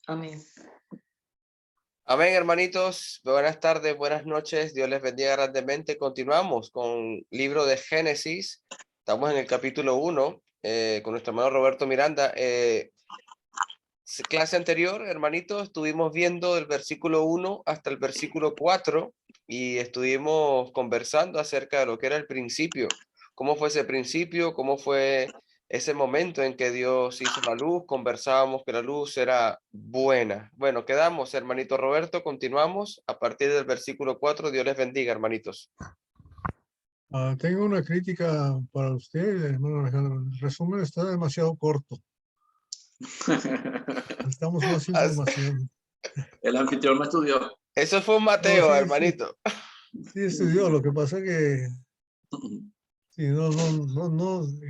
Amén. Amén, hermanitos. Buenas tardes, buenas noches. Dios les bendiga grandemente. Continuamos con libro de Génesis. Estamos en el capítulo 1 con nuestro hermano Roberto Miranda. Clase anterior, hermanitos, estuvimos viendo el versículo 1 hasta el versículo 4 y estuvimos conversando acerca de lo que era el principio. ¿Cómo fue ese principio? ¿Cómo fue ese momento en que Dios hizo la luz? Conversábamos que la luz era buena. Bueno, quedamos, hermanito Roberto, continuamos a partir del versículo 4. Dios les bendiga, hermanitos. Tengo una crítica para usted, hermano Alejandro. El resumen está demasiado corto. Necesitamos más información. El anfitrión me estudió. Eso fue un No, Mateo, sí, hermanito. sí estudió. Lo que pasa es que sí, no,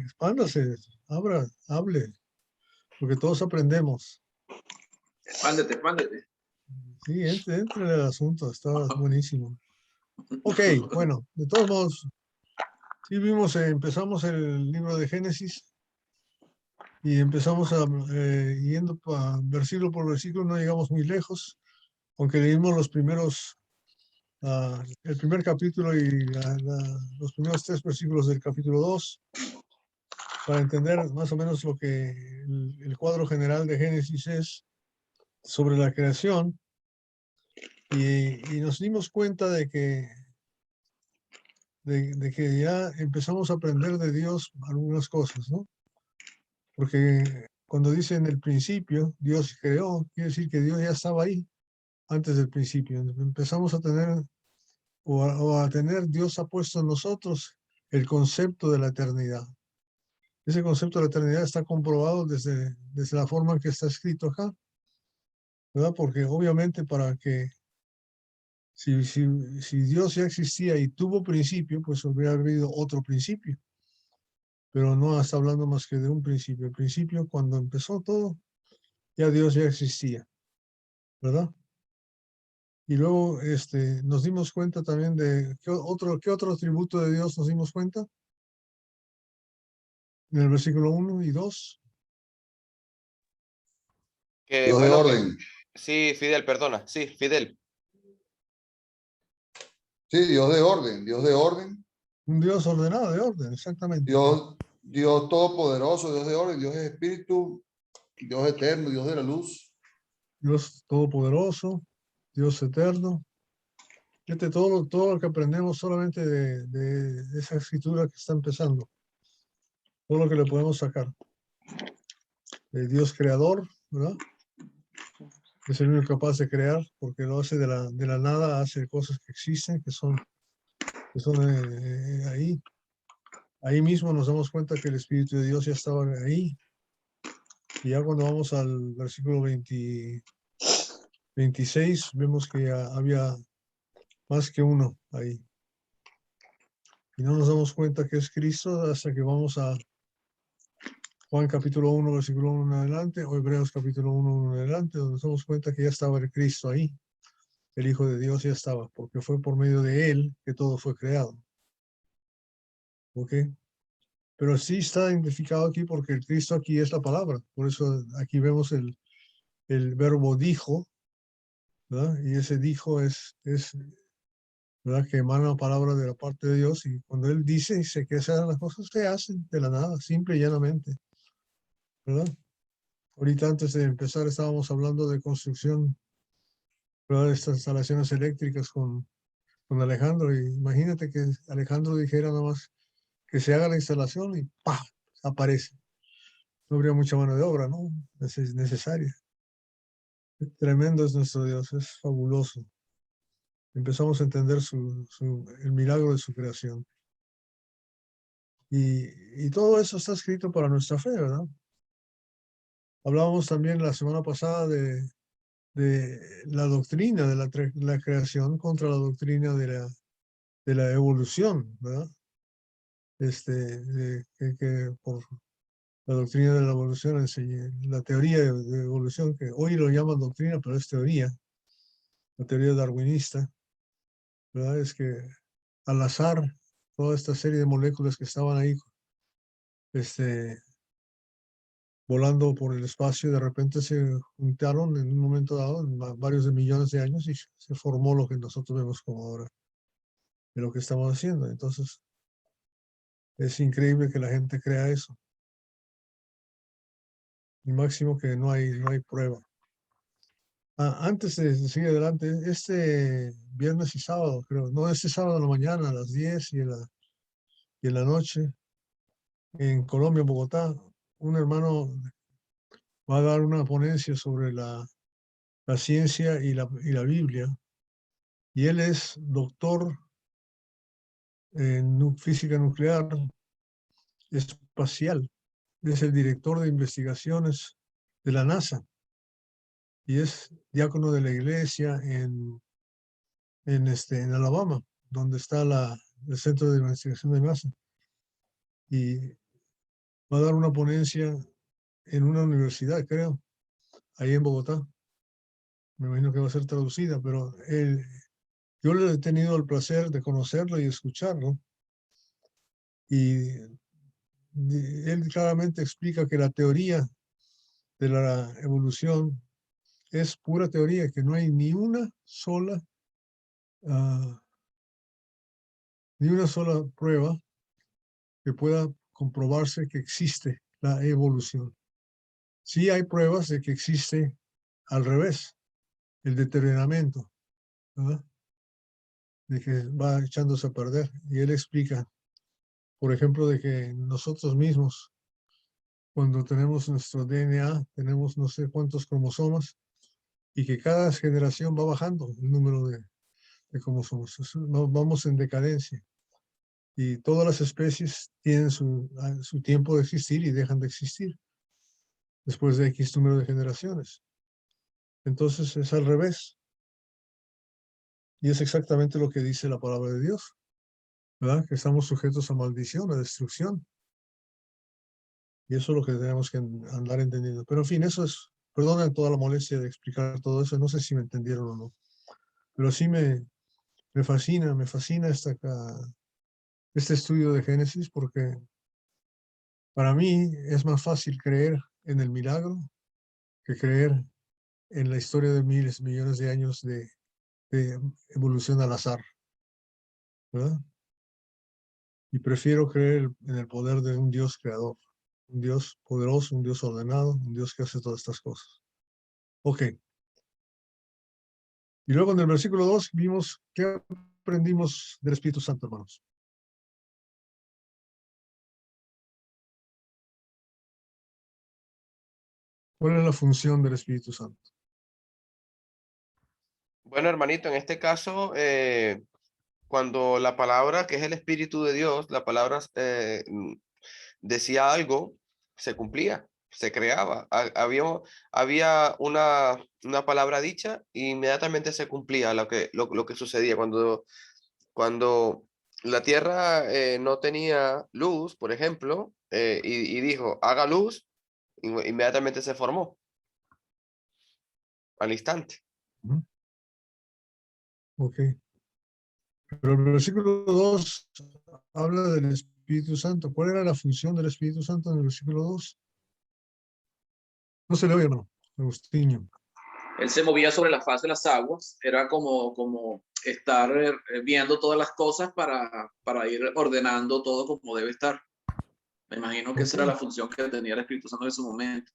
expándase, hable, porque todos aprendemos. Expándete. Sí, entre en el asunto, está buenísimo. Ok, bueno, de todos modos, sí vimos, empezamos el libro de Génesis y empezamos yendo versículo por versículo, no llegamos muy lejos, aunque leímos los primeros, el primer capítulo y los primeros 3 versículos del capítulo 2, para entender más o menos lo que el cuadro general de Génesis es sobre la creación, y nos dimos cuenta de que ya empezamos a aprender de Dios algunas cosas, ¿no? Porque cuando dice en el principio, Dios creó, quiere decir que Dios ya estaba ahí antes del principio. Empezamos a tener, a tener, Dios ha puesto en nosotros el concepto de la eternidad. Ese concepto de la eternidad está comprobado desde la forma en que está escrito acá, ¿verdad? Porque obviamente para que, si Dios ya existía y tuvo principio, pues hubiera habido otro principio. Pero no está hablando más que de un principio. El principio, cuando empezó todo, ya Dios ya existía, ¿verdad? Y luego nos dimos cuenta también de qué otro atributo de Dios nos dimos cuenta en el versículo 1 y 2. Que Dios de bueno, orden. sí, Fidel, perdona. Sí, Fidel. Sí, Dios de orden, Dios de orden. Un Dios ordenado, de orden, exactamente. Dios todopoderoso, Dios de orden, Dios es espíritu, Dios eterno, Dios de la luz. Dios todopoderoso, Dios eterno. Fíjate, todo lo que aprendemos solamente de esa escritura que está empezando. Todo lo que le podemos sacar. De Dios creador, ¿verdad? Es el único capaz de crear, porque lo hace de la nada, hace cosas que existen, que son ahí. Ahí mismo nos damos cuenta que el Espíritu de Dios ya estaba ahí. Y ya cuando vamos al versículo 26, vemos que ya había más que uno ahí. Y no nos damos cuenta que es Cristo hasta que vamos a Juan capítulo 1, versículo 1 en adelante, o Hebreos capítulo 1 en adelante, donde nos damos cuenta que ya estaba el Cristo ahí. El Hijo de Dios ya estaba, porque fue por medio de Él que todo fue creado. ¿Ok? Pero sí está identificado aquí porque el Cristo aquí es la palabra. Por eso aquí vemos el verbo dijo, ¿verdad? Y ese dijo es ¿verdad? Que emana la palabra de la parte de Dios, y cuando Él dice que esas las cosas se hacen de la nada, simple y llanamente, ¿verdad? Ahorita antes de empezar estábamos hablando de construcción, ¿verdad? De estas instalaciones eléctricas con Alejandro, y imagínate que Alejandro dijera nada más que se haga la instalación y ¡pah! Aparece. No habría mucha mano de obra, ¿no? Es necesaria. Tremendo es nuestro Dios, es fabuloso. Empezamos a entender el milagro de su creación. Y todo eso está escrito para nuestra fe, ¿verdad? Hablábamos también la semana pasada de la doctrina de la creación contra la doctrina de la evolución, ¿verdad? Que por la doctrina de la evolución enseñé, la teoría de evolución, que hoy lo llaman doctrina, pero es teoría, la teoría darwinista, ¿verdad? Es que al azar, toda esta serie de moléculas que estaban ahí, volando por el espacio, de repente se juntaron en un momento dado, en varios de millones de años, y se formó lo que nosotros vemos como ahora, de lo que estamos haciendo. Entonces, es increíble que la gente crea eso. Y máximo que no hay prueba. Antes de seguir adelante, este viernes y sábado, creo, no, este sábado en la mañana a las 10 y en la noche, en Colombia, en Bogotá, un hermano va a dar una ponencia sobre la ciencia y la Biblia. Y él es doctor en física nuclear espacial. Es el director de investigaciones de la NASA y es diácono de la iglesia en Alabama, donde está el centro de investigación de NASA. Y va a dar una ponencia en una universidad, creo, ahí en Bogotá. Me imagino que va a ser traducida, pero yo le he tenido el placer de conocerlo y escucharlo. Y él claramente explica que la teoría de la evolución es pura teoría, que no hay ni una sola prueba que pueda comprobarse que existe la evolución. Sí hay pruebas de que existe al revés, el deterioramiento, ¿verdad? De que va echándose a perder. Y él explica, por ejemplo, de que nosotros mismos, cuando tenemos nuestro DNA, tenemos no sé cuántos cromosomas, y que cada generación va bajando el número de cromosomas. Vamos en decadencia. Y todas las especies tienen su tiempo de existir y dejan de existir después de X número de generaciones. Entonces es al revés. Y es exactamente lo que dice la palabra de Dios, ¿verdad? Que estamos sujetos a maldición, a destrucción. Y eso es lo que tenemos que andar entendiendo. Pero en fin, eso es, perdonen toda la molestia de explicar todo eso, no sé si me entendieron o no. Pero sí me fascina este estudio de Génesis, porque para mí es más fácil creer en el milagro que creer en la historia de miles, millones de años de evolución al azar, ¿verdad? Y prefiero creer en el poder de un Dios creador, un Dios poderoso, un Dios ordenado, un Dios que hace todas estas cosas. Ok. Y luego en el versículo 2 vimos qué aprendimos del Espíritu Santo, hermanos. ¿Cuál es la función del Espíritu Santo? Bueno, hermanito, en este caso, cuando la palabra, que es el Espíritu de Dios, la palabra decía algo, se cumplía, se creaba. Había una palabra dicha e inmediatamente se cumplía lo que sucedía. Cuando la tierra no tenía luz, por ejemplo, y dijo, haga luz, inmediatamente se formó, al instante. Ok. Pero el versículo 2 habla del Espíritu Santo. ¿Cuál era la función del Espíritu Santo en el versículo 2? No se le oye, hermano. Agustín. Él se movía sobre la faz de las aguas, era como estar viendo todas las cosas para ir ordenando todo como debe estar. Me imagino que esa era la función que tenía el Espíritu Santo en ese momento.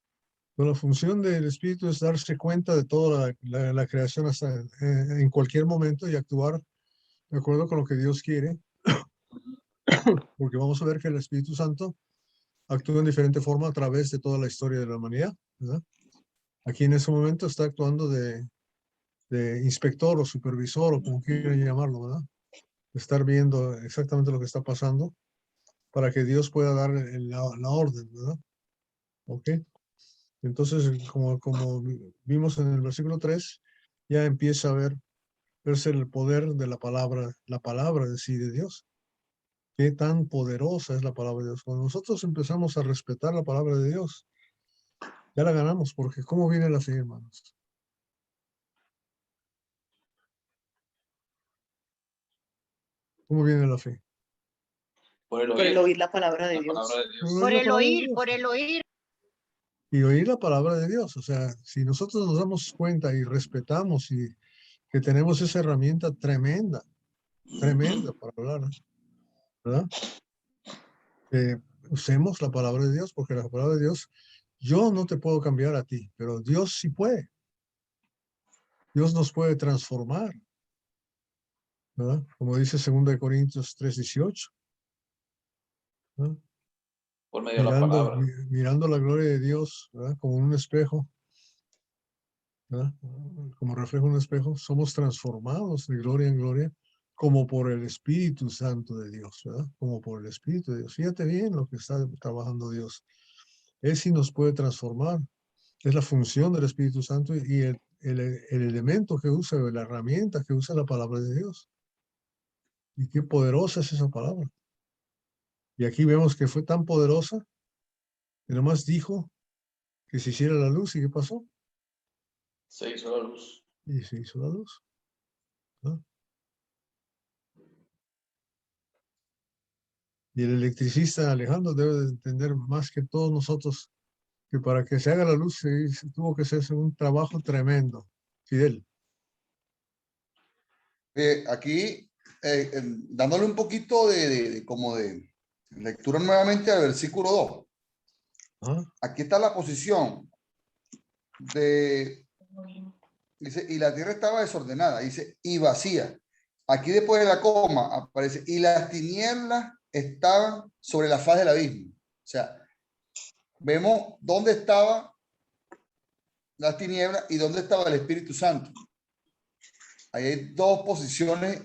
Pero la función del Espíritu es darse cuenta de toda la creación hasta en cualquier momento y actuar de acuerdo con lo que Dios quiere, porque vamos a ver que el Espíritu Santo actúa en diferente forma a través de toda la historia de la humanidad, ¿verdad? Aquí en ese momento está actuando de inspector o supervisor o como quieran llamarlo, ¿verdad? Estar viendo exactamente lo que está pasando para que Dios pueda dar la orden, ¿verdad? ¿Ok? Entonces, como vimos en el versículo 3, ya empieza a verse el poder de la palabra de sí de Dios. Qué tan poderosa es la palabra de Dios. Cuando nosotros empezamos a respetar la palabra de Dios, ya la ganamos, porque ¿cómo viene la fe, hermanos? ¿Cómo viene la fe? Por el Por el oír oír la palabra de la Dios. palabra de Dios. Por el oír la palabra de Dios. Por el oír. y oír la palabra de Dios. O sea, si nosotros nos damos cuenta y respetamos y que tenemos esa herramienta tremenda, tremenda para hablar, ¿verdad? Usemos la palabra de Dios, porque la palabra de Dios, yo no te puedo cambiar a ti, pero Dios sí puede. Dios nos puede transformar, ¿verdad? Como dice 2 Corintios 3:18, ¿verdad? Por medio de la palabra. Mirando la gloria de Dios, ¿verdad? Como un espejo, ¿verdad? Como reflejo en un espejo, somos transformados de gloria en gloria, como por el Espíritu Santo de Dios, ¿verdad? Como por el Espíritu de Dios. Fíjate bien lo que está trabajando Dios. Él sí nos puede transformar. Es la función del Espíritu Santo y el elemento que usa, la herramienta que usa la palabra de Dios. Y qué poderosa es esa palabra. Y aquí vemos que fue tan poderosa que nomás dijo que se hiciera la luz. ¿Y qué pasó? Se hizo la luz. Y se hizo la luz, ¿no? Y el electricista Alejandro debe de entender más que todos nosotros que para que se haga la luz tuvo que hacerse un trabajo tremendo. Fidel. Aquí, dándole un poquito como de lectura nuevamente al versículo 2. ¿Ah? Aquí está la posición de, dice, y la tierra estaba desordenada, dice, y vacía. Aquí después de la coma aparece, y las tinieblas estaban sobre la faz del abismo. O sea, vemos dónde estaba las tinieblas y dónde estaba el Espíritu Santo. Ahí hay dos posiciones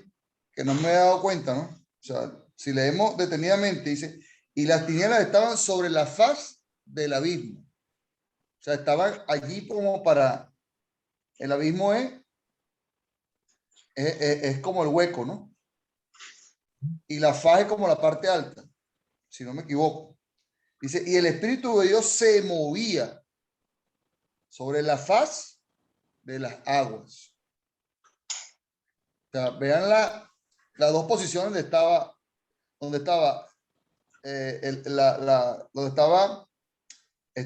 que no me he dado cuenta, ¿no? O sea, si leemos detenidamente, dice, y las tinieblas estaban sobre la faz del abismo. O sea, estaban allí como para, el abismo es como el hueco, ¿no? Y la faz es como la parte alta, si no me equivoco. Dice, y el Espíritu de Dios se movía sobre la faz de las aguas. O sea, vean las dos posiciones donde estaba donde estaba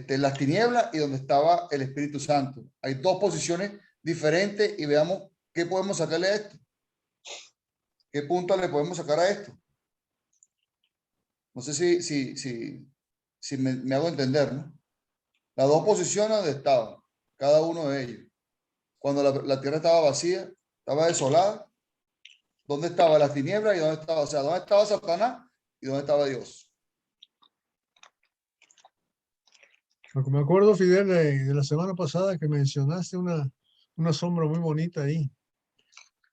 las tinieblas y donde estaba el Espíritu Santo. Hay dos posiciones diferentes y veamos qué podemos sacarle a esto. ¿Qué punto le podemos sacar a esto? No sé si me hago entender, ¿no? Las dos posiciones donde estaba cada uno de ellos. Cuando la tierra estaba vacía, estaba desolada, ¿dónde estaba las tinieblas y dónde estaba? O sea, ¿dónde estaba Satanás y dónde estaba Dios? Me acuerdo, Fidel, de la semana pasada que mencionaste una sombra muy bonita ahí,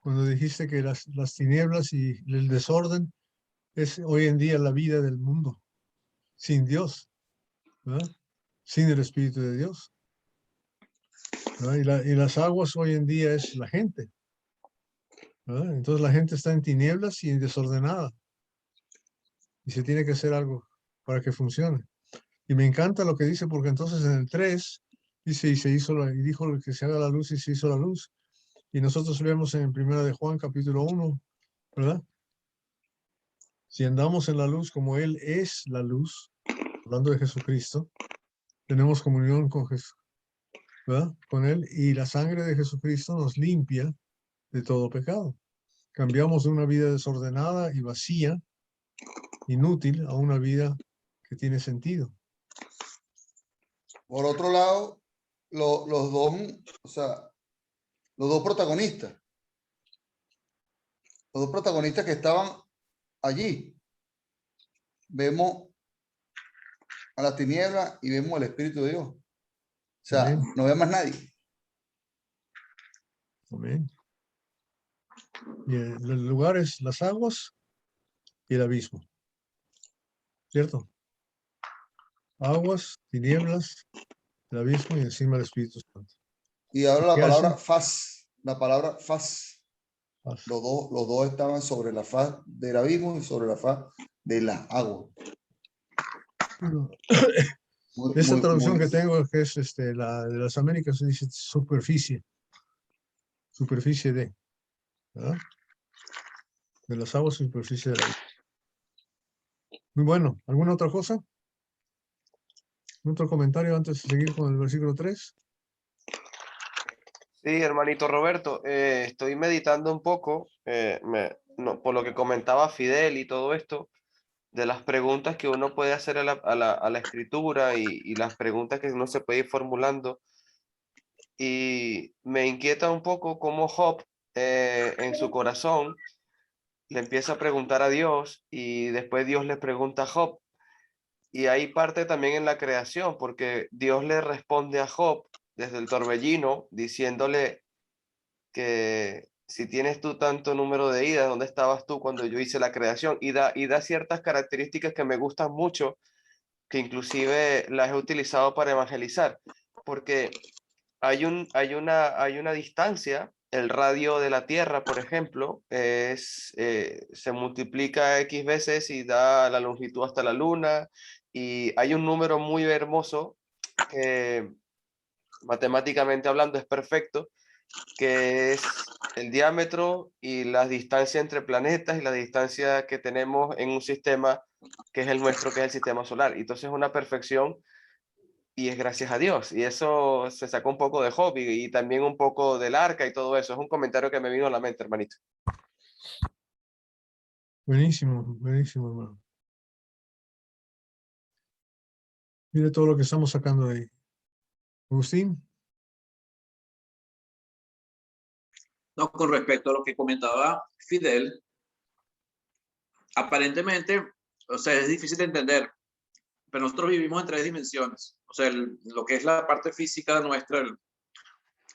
cuando dijiste que las tinieblas y el desorden es hoy en día la vida del mundo, sin Dios, ¿verdad? Sin el Espíritu de Dios, ¿verdad? Y las aguas hoy en día es la gente, ¿verdad? Entonces la gente está en tinieblas y desordenada, y se tiene que hacer algo para que funcione. Y me encanta lo que dice, porque entonces en el 3 dice, y se hizo y dijo que se haga la luz y se hizo la luz. Y nosotros vemos en 1 de Juan capítulo 1, ¿verdad? Si andamos en la luz como Él es la luz, hablando de Jesucristo, tenemos comunión con Jesús, ¿verdad? Con Él, y la sangre de Jesucristo nos limpia de todo pecado. Cambiamos de una vida desordenada y vacía, inútil, a una vida que tiene sentido. Por otro lado, los dos, o sea, los dos protagonistas que estaban allí, vemos a la tiniebla y vemos al Espíritu de Dios. O sea, Amén. no ve más nadie. Amén. Y el lugar es las aguas y el abismo, ¿cierto? Aguas, tinieblas, el abismo y encima el Espíritu Santo. Y ahora la ¿Qué palabra hace? faz, la palabra faz. Paz. Los dos estaban sobre la faz del abismo y sobre la faz de la agua. Esta traducción Muy. que tengo, que es la de las Américas, dice superficie de, ¿verdad? De las aguas, superficie de la vida. Muy bueno. ¿Alguna otra cosa? ¿Otro comentario antes de seguir con el versículo 3? Sí, hermanito Roberto, estoy meditando un poco, por lo que comentaba Fidel y todo esto, de las preguntas que uno puede hacer a la escritura y las preguntas que uno se puede ir formulando. Y me inquieta un poco cómo Job, en su corazón, le empieza a preguntar a Dios y después Dios le pregunta a Job. Y ahí parte también en la creación, porque Dios le responde a Job desde el torbellino, diciéndole que si tienes tú tanto número de idas, ¿dónde estabas tú cuando yo hice la creación? Y da ciertas características que me gustan mucho, que inclusive las he utilizado para evangelizar, porque hay una distancia, el radio de la Tierra, por ejemplo, se multiplica X veces y da la longitud hasta la Luna, y hay un número muy hermoso que matemáticamente hablando es perfecto, que es el diámetro y la distancia entre planetas y la distancia que tenemos en un sistema que es el nuestro, que es el sistema solar. Y entonces es una perfección y es gracias a Dios. Y eso se sacó un poco de hobby y también un poco del arca y todo eso. Es un comentario que me vino a la mente, hermanito. Buenísimo, buenísimo, hermano. Mire todo lo que estamos sacando de ahí. Agustín. No, con respecto a lo que comentaba Fidel, aparentemente, o sea, es difícil de entender, pero nosotros vivimos en 3 dimensiones. O sea, lo que es la parte física nuestra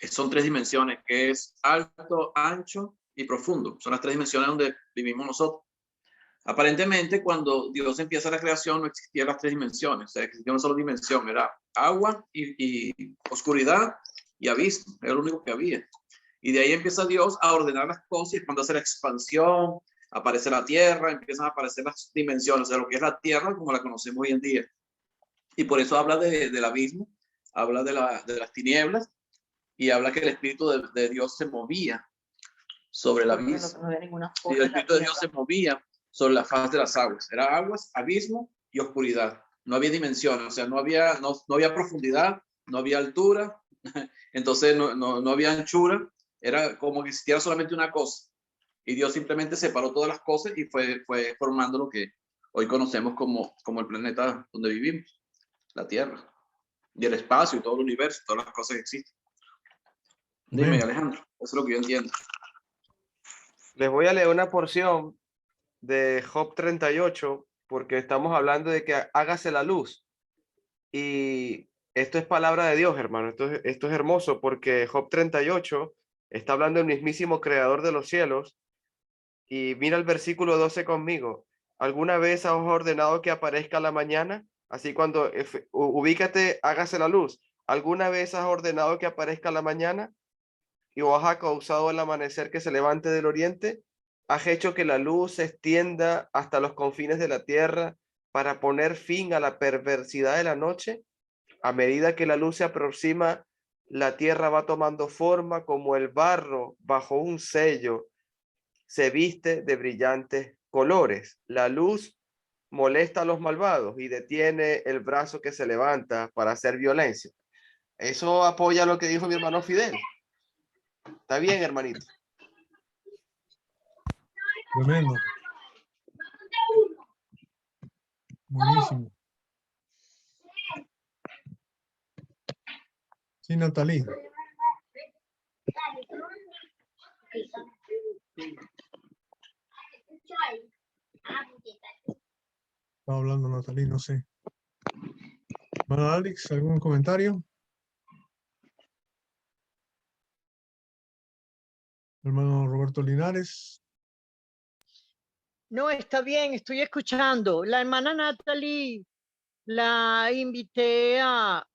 son 3 dimensiones, que es alto, ancho y profundo. Son las 3 dimensiones donde vivimos nosotros. Aparentemente, cuando Dios empieza la creación, no existían las 3 dimensiones. O sea, existía una sola dimensión, era agua y oscuridad y abismo. Era lo único que había. Y de ahí empieza Dios a ordenar las cosas, y cuando hace la expansión, aparece la tierra, empiezan a aparecer las dimensiones de lo que es la tierra como la conocemos hoy en día. Y por eso habla del abismo, habla de las tinieblas, y habla que el Espíritu de Dios se movía sobre el abismo. Y el Espíritu de Dios se movía sobre la faz de las aguas. Era aguas, abismo y oscuridad. No había dimensiones, o sea, no había profundidad, no había altura, entonces no había anchura. Era como que existiera solamente una cosa. Y Dios simplemente separó todas las cosas y fue formando lo que hoy conocemos como el planeta donde vivimos, la Tierra, y el espacio y todo el universo, todas las cosas que existen. Dime, Amén. Alejandro, eso es lo que yo entiendo. Les voy a leer una porción de Job 38, porque estamos hablando de que hágase la luz. Y esto es palabra de Dios, hermano. Esto es hermoso, porque Job 38 está hablando del mismísimo creador de los cielos. Y mira el versículo 12 conmigo. ¿Alguna vez has ordenado que aparezca la mañana? Así cuando ubícate, hágase la luz. ¿Alguna vez has ordenado que aparezca la mañana? ¿Y o has causado el amanecer que se levante del oriente? ¿Has hecho que la luz se extienda hasta los confines de la tierra para poner fin a la perversidad de la noche? A medida que la luz se aproxima, la tierra va tomando forma como el barro bajo un sello. Se viste de brillantes colores. La luz molesta a los malvados y detiene el brazo que se levanta para hacer violencia. Eso apoya lo que dijo mi hermano Fidel. Está bien, hermanito. Tremendo. Buenísimo. Sí, Natalie. Estaba hablando Natalie, no sé. Hermano Alex, ¿algún comentario? Hermano Roberto Linares. No, está bien, estoy escuchando. La hermana Natalie la invité a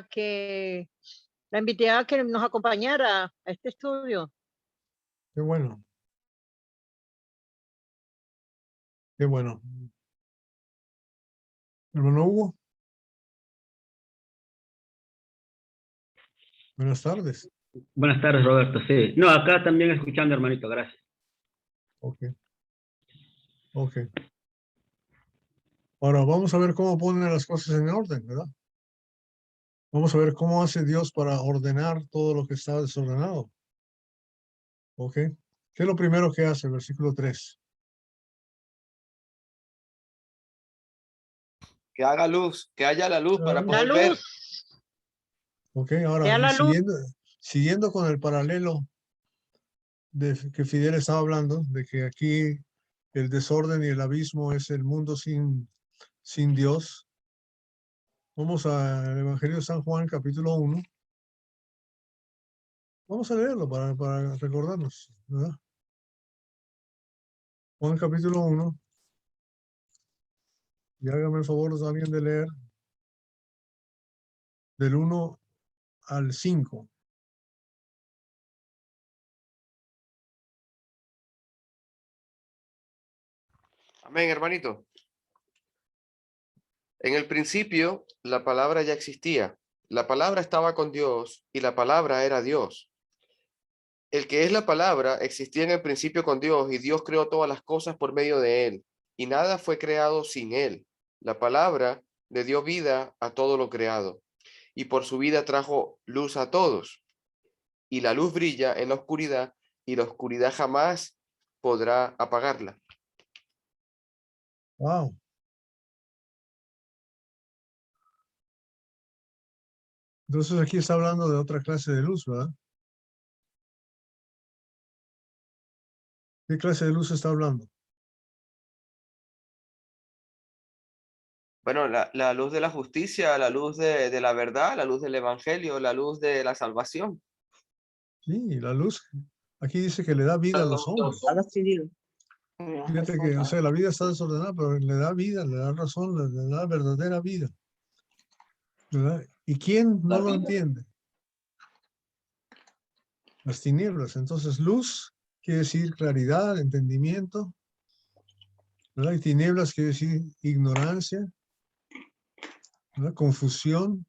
que nos acompañara a este estudio. Qué bueno. Qué bueno. Hermano Hugo. Buenas tardes. Buenas tardes, Roberto. Sí. No, acá también escuchando, hermanito, gracias. Ok. Ok. Ahora vamos a ver cómo ponen las cosas en orden, ¿verdad? Vamos a ver cómo hace Dios para ordenar todo lo que está desordenado. ¿Ok? ¿Qué es lo primero que hace? Versículo 3. Que haga luz, que haya la luz para La poder La ver. luz, Ok, sea ahora, y la luz. siguiendo con el paralelo que Fidel estaba hablando, de que aquí el desorden y el abismo es el mundo sin Dios. Vamos al Evangelio de San Juan, capítulo 1. Vamos a leerlo para recordarnos, ¿verdad? Juan capítulo 1. Y hágame el favor también de leer del 1 al 5. Amén, hermanito. En el principio, la palabra ya existía. La palabra estaba con Dios y la palabra era Dios. El que es la palabra existía en el principio con Dios y Dios creó todas las cosas por medio de él y nada fue creado sin él. La palabra le dio vida a todo lo creado y por su vida trajo luz a todos. Y la luz brilla en la oscuridad y la oscuridad jamás podrá apagarla. Wow. Entonces aquí está hablando de otra clase de luz, ¿verdad? ¿Qué clase de luz está hablando? Bueno, la luz de la justicia, la luz de la verdad, la luz del evangelio, la luz de la salvación. Sí, la luz. Aquí dice que le da vida a los hombres. Fíjate que, o sea, la vida está desordenada, pero le da vida, le da razón, le da verdadera vida. ¿Verdad? ¿Y quién no lo entiende? Las tinieblas. Entonces, luz quiere decir claridad, entendimiento, ¿verdad? Y tinieblas quiere decir ignorancia, ¿verdad? Confusión.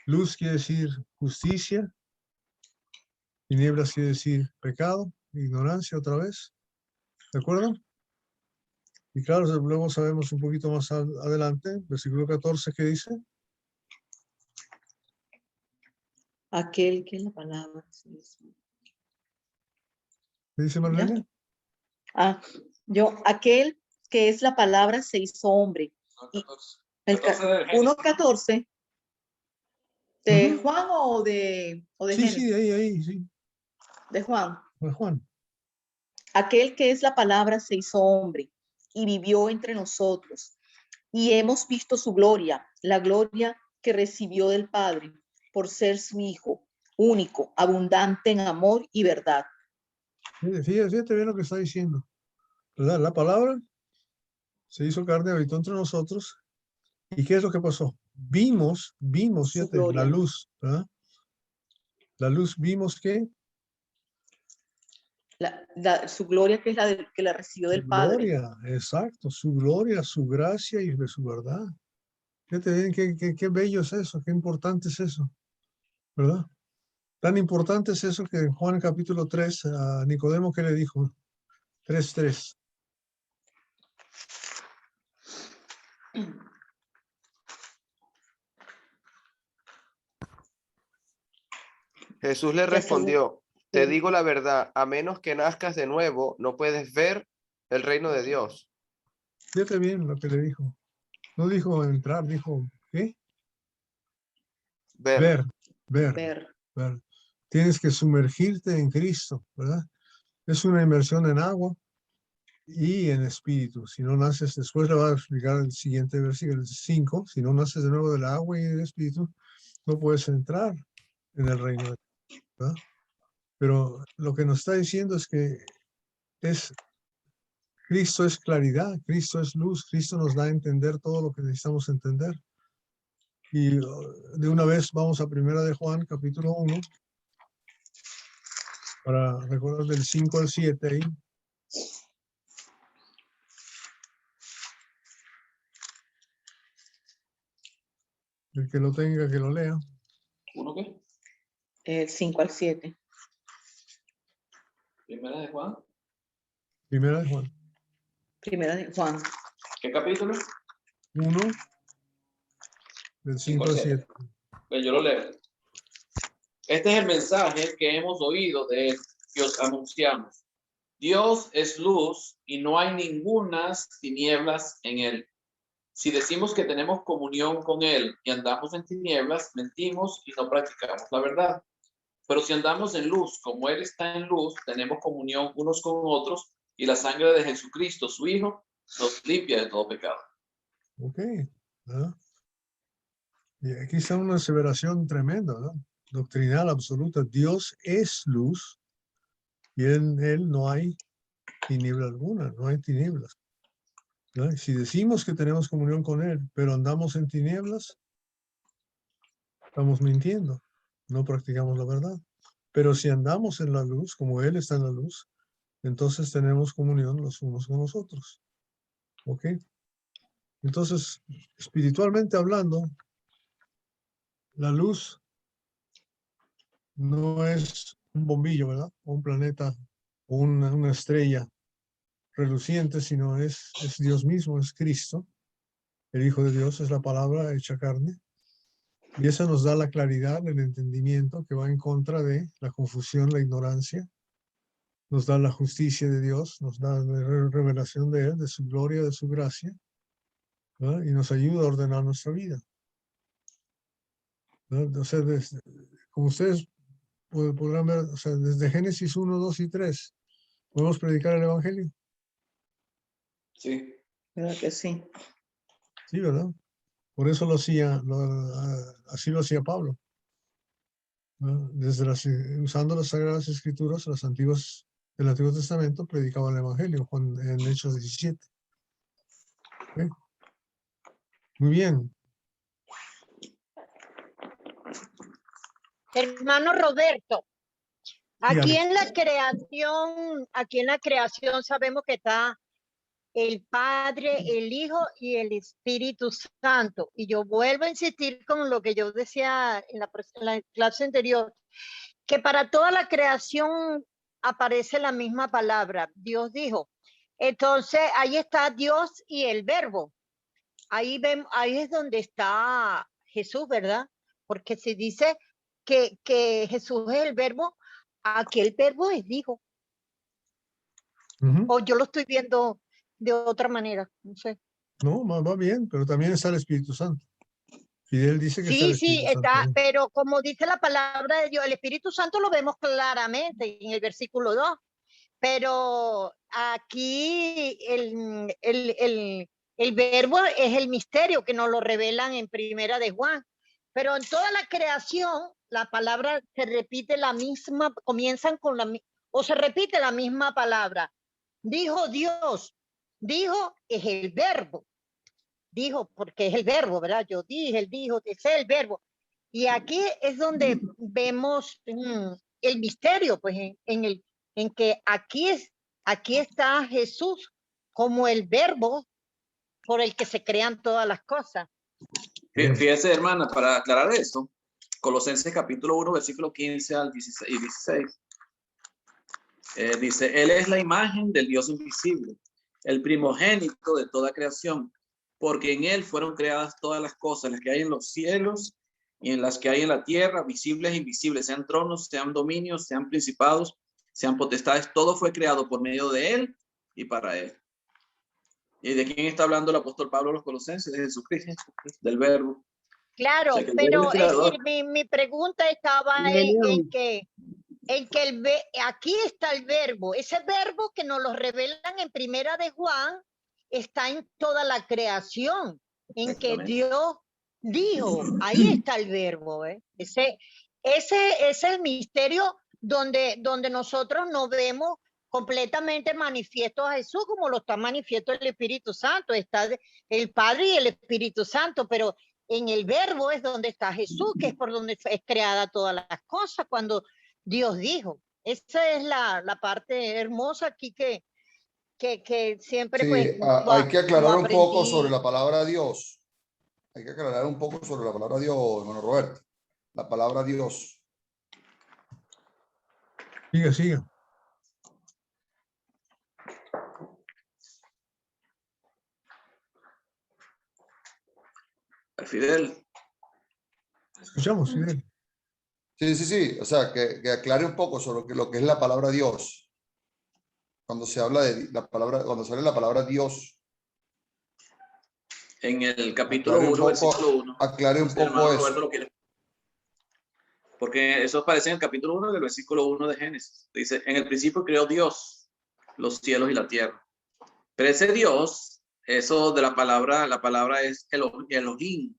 Luz quiere decir justicia. Tinieblas quiere decir pecado, ignorancia otra vez. ¿De acuerdo? Y claro, luego sabemos un poquito más adelante, versículo 14, ¿qué dice? Aquel que la palabra se hizo. ¿Qué dice Marlene? Aquel que es la palabra se hizo hombre. Y el 1:14 de Juan o de Sí, Génesis? sí, ahí, sí. De Juan. De Juan. Aquel que es la palabra se hizo hombre y vivió entre nosotros. Y hemos visto su gloria, la gloria que recibió del Padre por ser su Hijo único, abundante en amor y verdad. Fíjate bien lo que está diciendo, ¿verdad? La palabra se hizo carne, habitó entre nosotros. ¿Y qué es lo que pasó? Vimos, Su fíjate, gloria. la luz, ¿verdad? La luz vimos que Su gloria que es que la recibió su del Padre. gloria, exacto, su gloria, su gracia y de su verdad. Fíjate bien qué bello es eso, qué importante es eso, ¿verdad? Tan importante es eso que en Juan capítulo 3, a Nicodemo, ¿qué le dijo? 3:3. Jesús le respondió, te digo la verdad, a menos que nazcas de nuevo, no puedes ver el reino de Dios. Fíjate bien lo que le dijo. No dijo entrar, dijo, ¿qué? Ver. Ver. Tienes que sumergirte en Cristo, ¿verdad? Es una inmersión en agua y en espíritu. Si no naces, después le va a explicar el siguiente versículo, el 5, si no naces de nuevo del agua y del espíritu, no puedes entrar en el reino de Dios, ¿verdad? Pero lo que nos está diciendo es que Cristo es claridad, Cristo es luz, Cristo nos da a entender todo lo que necesitamos entender. Y de una vez vamos a Primera de Juan, capítulo 1, para recordar del 5 al 7 ahí. El que lo tenga, que lo lea. ¿Uno qué? 5 al 7. Primera de Juan. Primera de Juan. Primera de Juan. ¿Qué capítulo? 1, del 5 al 7. Yo lo leo. Este es el mensaje que hemos oído de él, que os anunciamos. Dios es luz y no hay ningunas tinieblas en él. Si decimos que tenemos comunión con él y andamos en tinieblas, mentimos y no practicamos la verdad. Pero si andamos en luz, como él está en luz, tenemos comunión unos con otros y la sangre de Jesucristo, su Hijo, nos limpia de todo pecado. Ok. ¿Verdad? Y aquí está una aseveración tremenda, ¿verdad? Doctrinal absoluta. Dios es luz y en él no hay tiniebla alguna, no hay tinieblas. ¿Verdad? Si decimos que tenemos comunión con él, pero andamos en tinieblas, estamos mintiendo, no practicamos la verdad. Pero si andamos en la luz, como él está en la luz, entonces tenemos comunión los unos con los otros. ¿Ok? Entonces, espiritualmente hablando, la luz no es un bombillo, ¿verdad? O un planeta o una estrella reluciente, sino es Dios mismo, es Cristo, el Hijo de Dios, es la palabra hecha carne. Y eso nos da la claridad, el entendimiento que va en contra de la confusión, la ignorancia. Nos da la justicia de Dios, nos da la revelación de Él, de su gloria, de su gracia, ¿verdad? Y nos ayuda a ordenar nuestra vida. ¿Verdad? O sea, como ustedes podrán ver, o sea, desde Génesis 1, 2 y 3, podemos predicar el Evangelio. Sí. ¿Verdad que sí? Sí, ¿verdad? Por eso así lo hacía Pablo. ¿Verdad? Usando las Sagradas Escrituras, las antiguas del Antiguo Testamento, predicaba el Evangelio en Hechos 17. ¿Ok? Muy bien. Hermano Roberto, Sí, aquí Alex. en la creación sabemos que está el Padre, el Hijo y el Espíritu Santo. Y yo vuelvo a insistir con lo que yo decía en la clase anterior, que para toda la creación aparece la misma palabra. Dios dijo. Entonces, ahí está Dios y el Verbo. Ahí es donde está Jesús, ¿verdad? Porque se dice que Jesús es el Verbo, aquí el Verbo es Dios. Ujú. O yo lo estoy viendo de otra manera, no sé. No, va bien, pero también está el Espíritu Santo. Fidel dice que está el Sí, Espíritu Santo está, ahí. pero como dice la palabra de Dios, el Espíritu Santo lo vemos claramente en el versículo 2, pero aquí el verbo es el misterio que nos lo revelan en primera de Juan, pero en toda la creación la palabra se repite la misma, comienzan con o se repite la misma palabra. Dijo Dios, dijo es el verbo. Dijo, porque es el verbo, ¿verdad? Yo dije, él dijo, ese es el verbo. Y aquí es donde vemos el misterio, pues, en que aquí está Jesús como el verbo por el que se crean todas las cosas. Fíjese, hermana, para aclarar esto, Colosenses capítulo 1, versículo 15 al 16. Dice, Él es la imagen del Dios invisible, el primogénito de toda creación, porque en Él fueron creadas todas las cosas, las que hay en los cielos y en las que hay en la tierra, visibles e invisibles, sean tronos, sean dominios, sean principados, sean potestades, todo fue creado por medio de Él y para Él. ¿Y de quién está hablando el apóstol Pablo a los Colosenses? De Jesucristo, del Verbo. Claro, O sea, que el Verbo pero es es creador. decir, mi pregunta estaba en que aquí está el verbo, ese verbo que nos lo revelan en primera de Juan, está en toda la creación, en que Dios dijo, ahí está el verbo, ¿eh? Ese es el misterio donde nosotros nos vemos completamente manifiesto a Jesús, como lo está manifiesto el Espíritu Santo, está el Padre y el Espíritu Santo, pero en el verbo es donde está Jesús, que es por donde es creada todas las cosas, cuando Dios dijo. Esa es la parte hermosa aquí que siempre pues Sí, hay que lo aclarar un poco sobre aprendí. la palabra Dios. Hay que aclarar un poco sobre la palabra Dios, hermano Roberto. La palabra Dios. Siga. Fidel, Escuchamos, Fidel. Sí. O sea, que aclare un poco sobre lo que es la palabra Dios. Cuando se habla de la palabra, cuando sale la palabra Dios. En el capítulo 1, versículo 1. Aclare un Si el poco hermano eso. Roberto lo quiere. Porque eso aparece en el capítulo 1 del versículo 1 de Génesis. Dice, en el principio creó Dios los cielos y la tierra. Pero ese Dios, eso de la palabra es Elohim.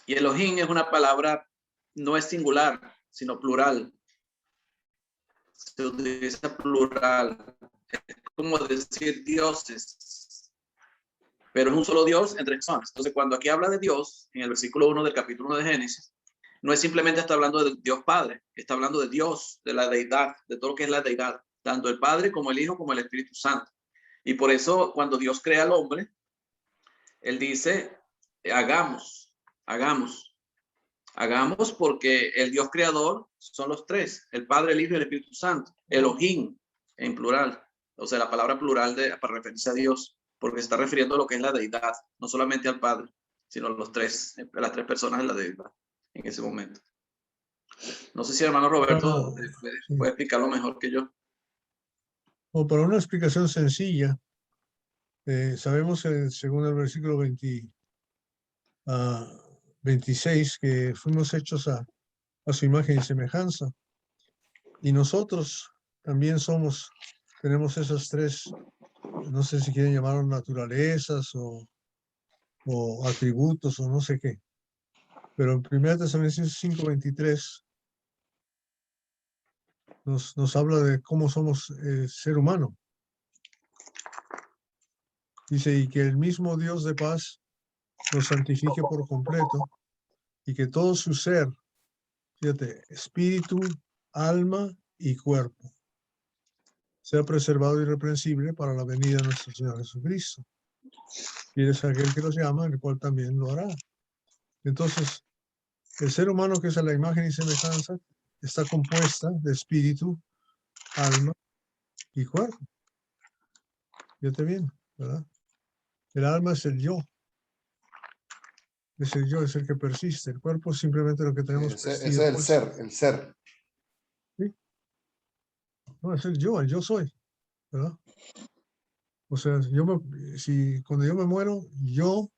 Y Elohim es una palabra, no es singular, sino plural. Se utiliza plural. Es como decir dioses. Pero es un solo Dios entre personas. Entonces, cuando aquí habla de Dios, en el versículo 1 del capítulo 1 de Génesis, no es simplemente está hablando de Dios Padre, está hablando de Dios, de la deidad, de todo lo que es la deidad, tanto el Padre como el Hijo como el Espíritu Santo. Y por eso cuando Dios crea al hombre, Él dice, hagamos porque el Dios creador son los tres, el Padre, el Hijo y el Espíritu Santo, Elohim en plural, o sea, la palabra plural para referirse a Dios, porque se está refiriendo a lo que es la deidad, no solamente al Padre, sino a las tres personas de la deidad en ese momento. No sé si el hermano Roberto puede explicarlo mejor que yo. O para una explicación sencilla, sabemos según el versículo 26 que fuimos hechos a su imagen y semejanza. Y nosotros también tenemos esas tres, no sé si quieren llamarlo naturalezas o atributos o no sé qué. Pero en 1 Tesalonicenses 5:23 nos habla de cómo somos ser humano. Dice, y que el mismo Dios de paz nos santifique por completo y que todo su ser, fíjate, espíritu, alma y cuerpo, sea preservado irreprensible para la venida de nuestro Señor Jesucristo. Y es aquel que los llama, el cual también lo hará. Entonces, el ser humano, que es a la imagen y semejanza, está compuesta de espíritu, alma y cuerpo. Fíjate bien, ¿verdad? El alma es el yo. Es el yo, es el que persiste. El cuerpo es simplemente lo que tenemos Ese es el ser. ¿Sí? No, es el yo soy, ¿verdad? O sea, cuando yo me muero, yo,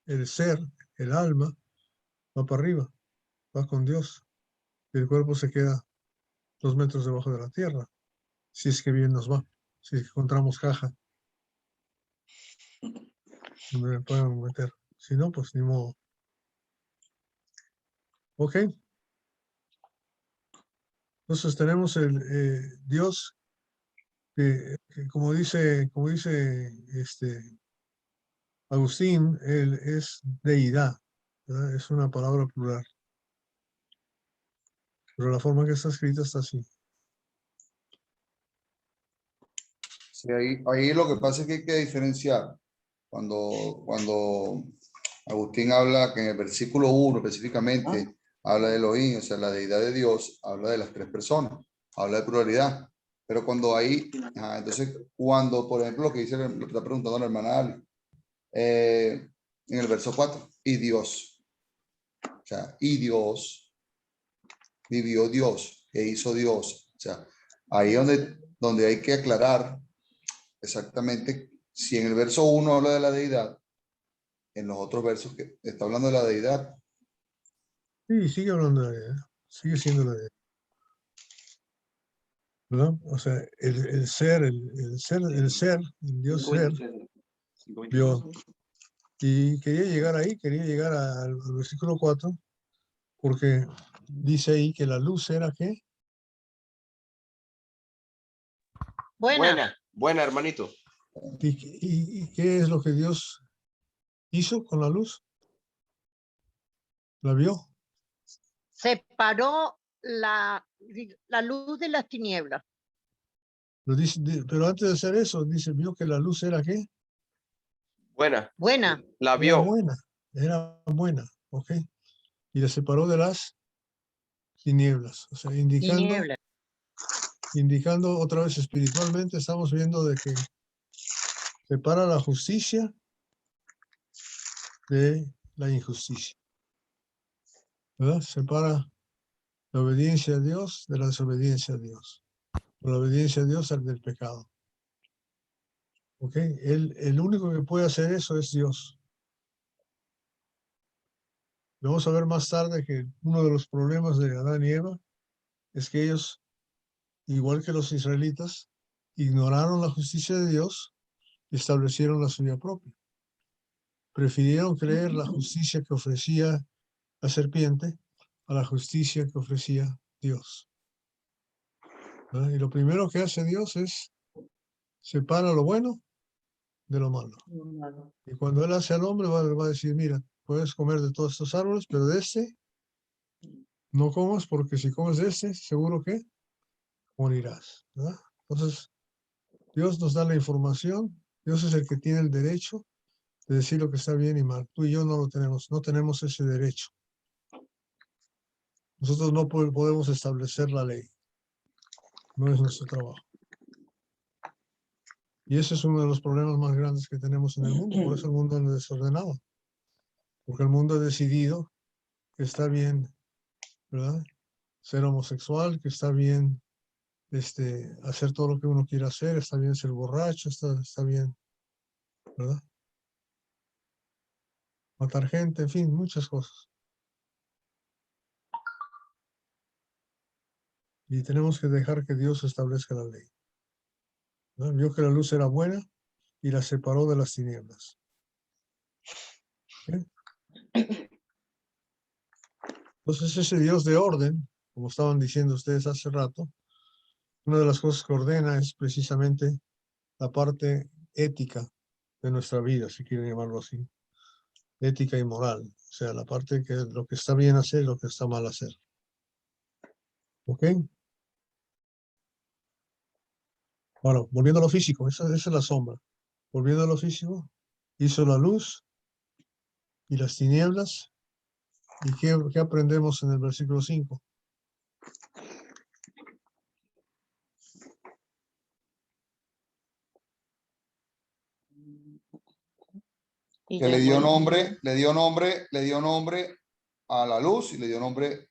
el ser, el alma, va para arriba, va con Dios. Y el cuerpo se queda 2 metros debajo de la tierra, si es que bien nos va, si es que encontramos caja donde me puedan meter. Si no, pues ni modo. Ok. Entonces tenemos el Dios que como dice Agustín, él es deidad, ¿verdad? Es una palabra plural. Pero la forma que está escrita está así. Sí, ahí lo que pasa es que hay que diferenciar. Cuando Agustín habla, que en el versículo 1 específicamente habla de Elohim, o sea, la deidad de Dios, habla de las tres personas, habla de pluralidad. Pero cuando entonces, cuando, por ejemplo, lo que lo que está preguntando la hermana Ali, en el verso 4, y Dios. O sea, y Dios, vivió Dios, e hizo Dios. O sea, ahí donde hay que aclarar exactamente si en el verso 1 habla de la deidad, en los otros versos que está hablando de la deidad. Sí, sigue hablando de la deidad. Sigue siendo la deidad. ¿Verdad? O sea, el ser, el Dios ser, vio. Y quería llegar ahí, quería llegar al versículo 4, porque dice ahí que la luz era ¿qué? Buena, hermanito. ¿Y qué es lo que Dios hizo con la luz? ¿La vio? Separó la luz de las tinieblas. Pero antes de hacer eso, dice, vio que la luz era ¿qué? Buena. Buena. La vio. Era buena, ¿ok? Y la separó de las tinieblas, o sea, indicando otra vez espiritualmente, estamos viendo de que separa la justicia de la injusticia. ¿verdad? Separa la obediencia a Dios de la desobediencia a Dios. La obediencia a Dios del pecado. ¿Ok? El único que puede hacer eso es Dios. Vamos a ver más tarde que uno de los problemas de Adán y Eva es que ellos, igual que los israelitas, ignoraron la justicia de Dios y establecieron la suya propia. Prefirieron creer la justicia que ofrecía la serpiente a la justicia que ofrecía Dios. ¿Verdad? Y lo primero que hace Dios es separa lo bueno de lo malo. Y cuando Él hace al hombre, va a decir, mira, puedes comer de todos estos árboles, pero de este no comas, porque si comes de este, seguro que morirás. ¿Verdad? Entonces, Dios nos da la información, Dios es el que tiene el derecho de decir lo que está bien y mal. Tú y yo no lo tenemos, no tenemos ese derecho. Nosotros no podemos establecer la ley, no es nuestro trabajo. Y ese es uno de los problemas más grandes que tenemos en el mundo, por eso el mundo es desordenado, porque el mundo ha decidido que está bien, ¿verdad? Ser homosexual, que está bien hacer todo lo que uno quiera hacer, está bien ser borracho, está bien, ¿verdad? Matar gente, en fin, muchas cosas. Y tenemos que dejar que Dios establezca la ley. ¿Verdad? Vio que la luz era buena y la separó de las tinieblas. ¿Okay? Entonces ese Dios de orden, como estaban diciendo ustedes hace rato, una de las cosas que ordena es precisamente la parte ética de nuestra vida, si quieren llamarlo así. Ética y moral. O sea, la parte que lo que está bien hacer y lo que está mal hacer. ¿Ok? Bueno, volviendo a lo físico, esa es la sombra. Volviendo a lo físico, hizo la luz y las tinieblas. ¿Y qué aprendemos en el versículo 5? Que le dio nombre a la luz y le dio nombre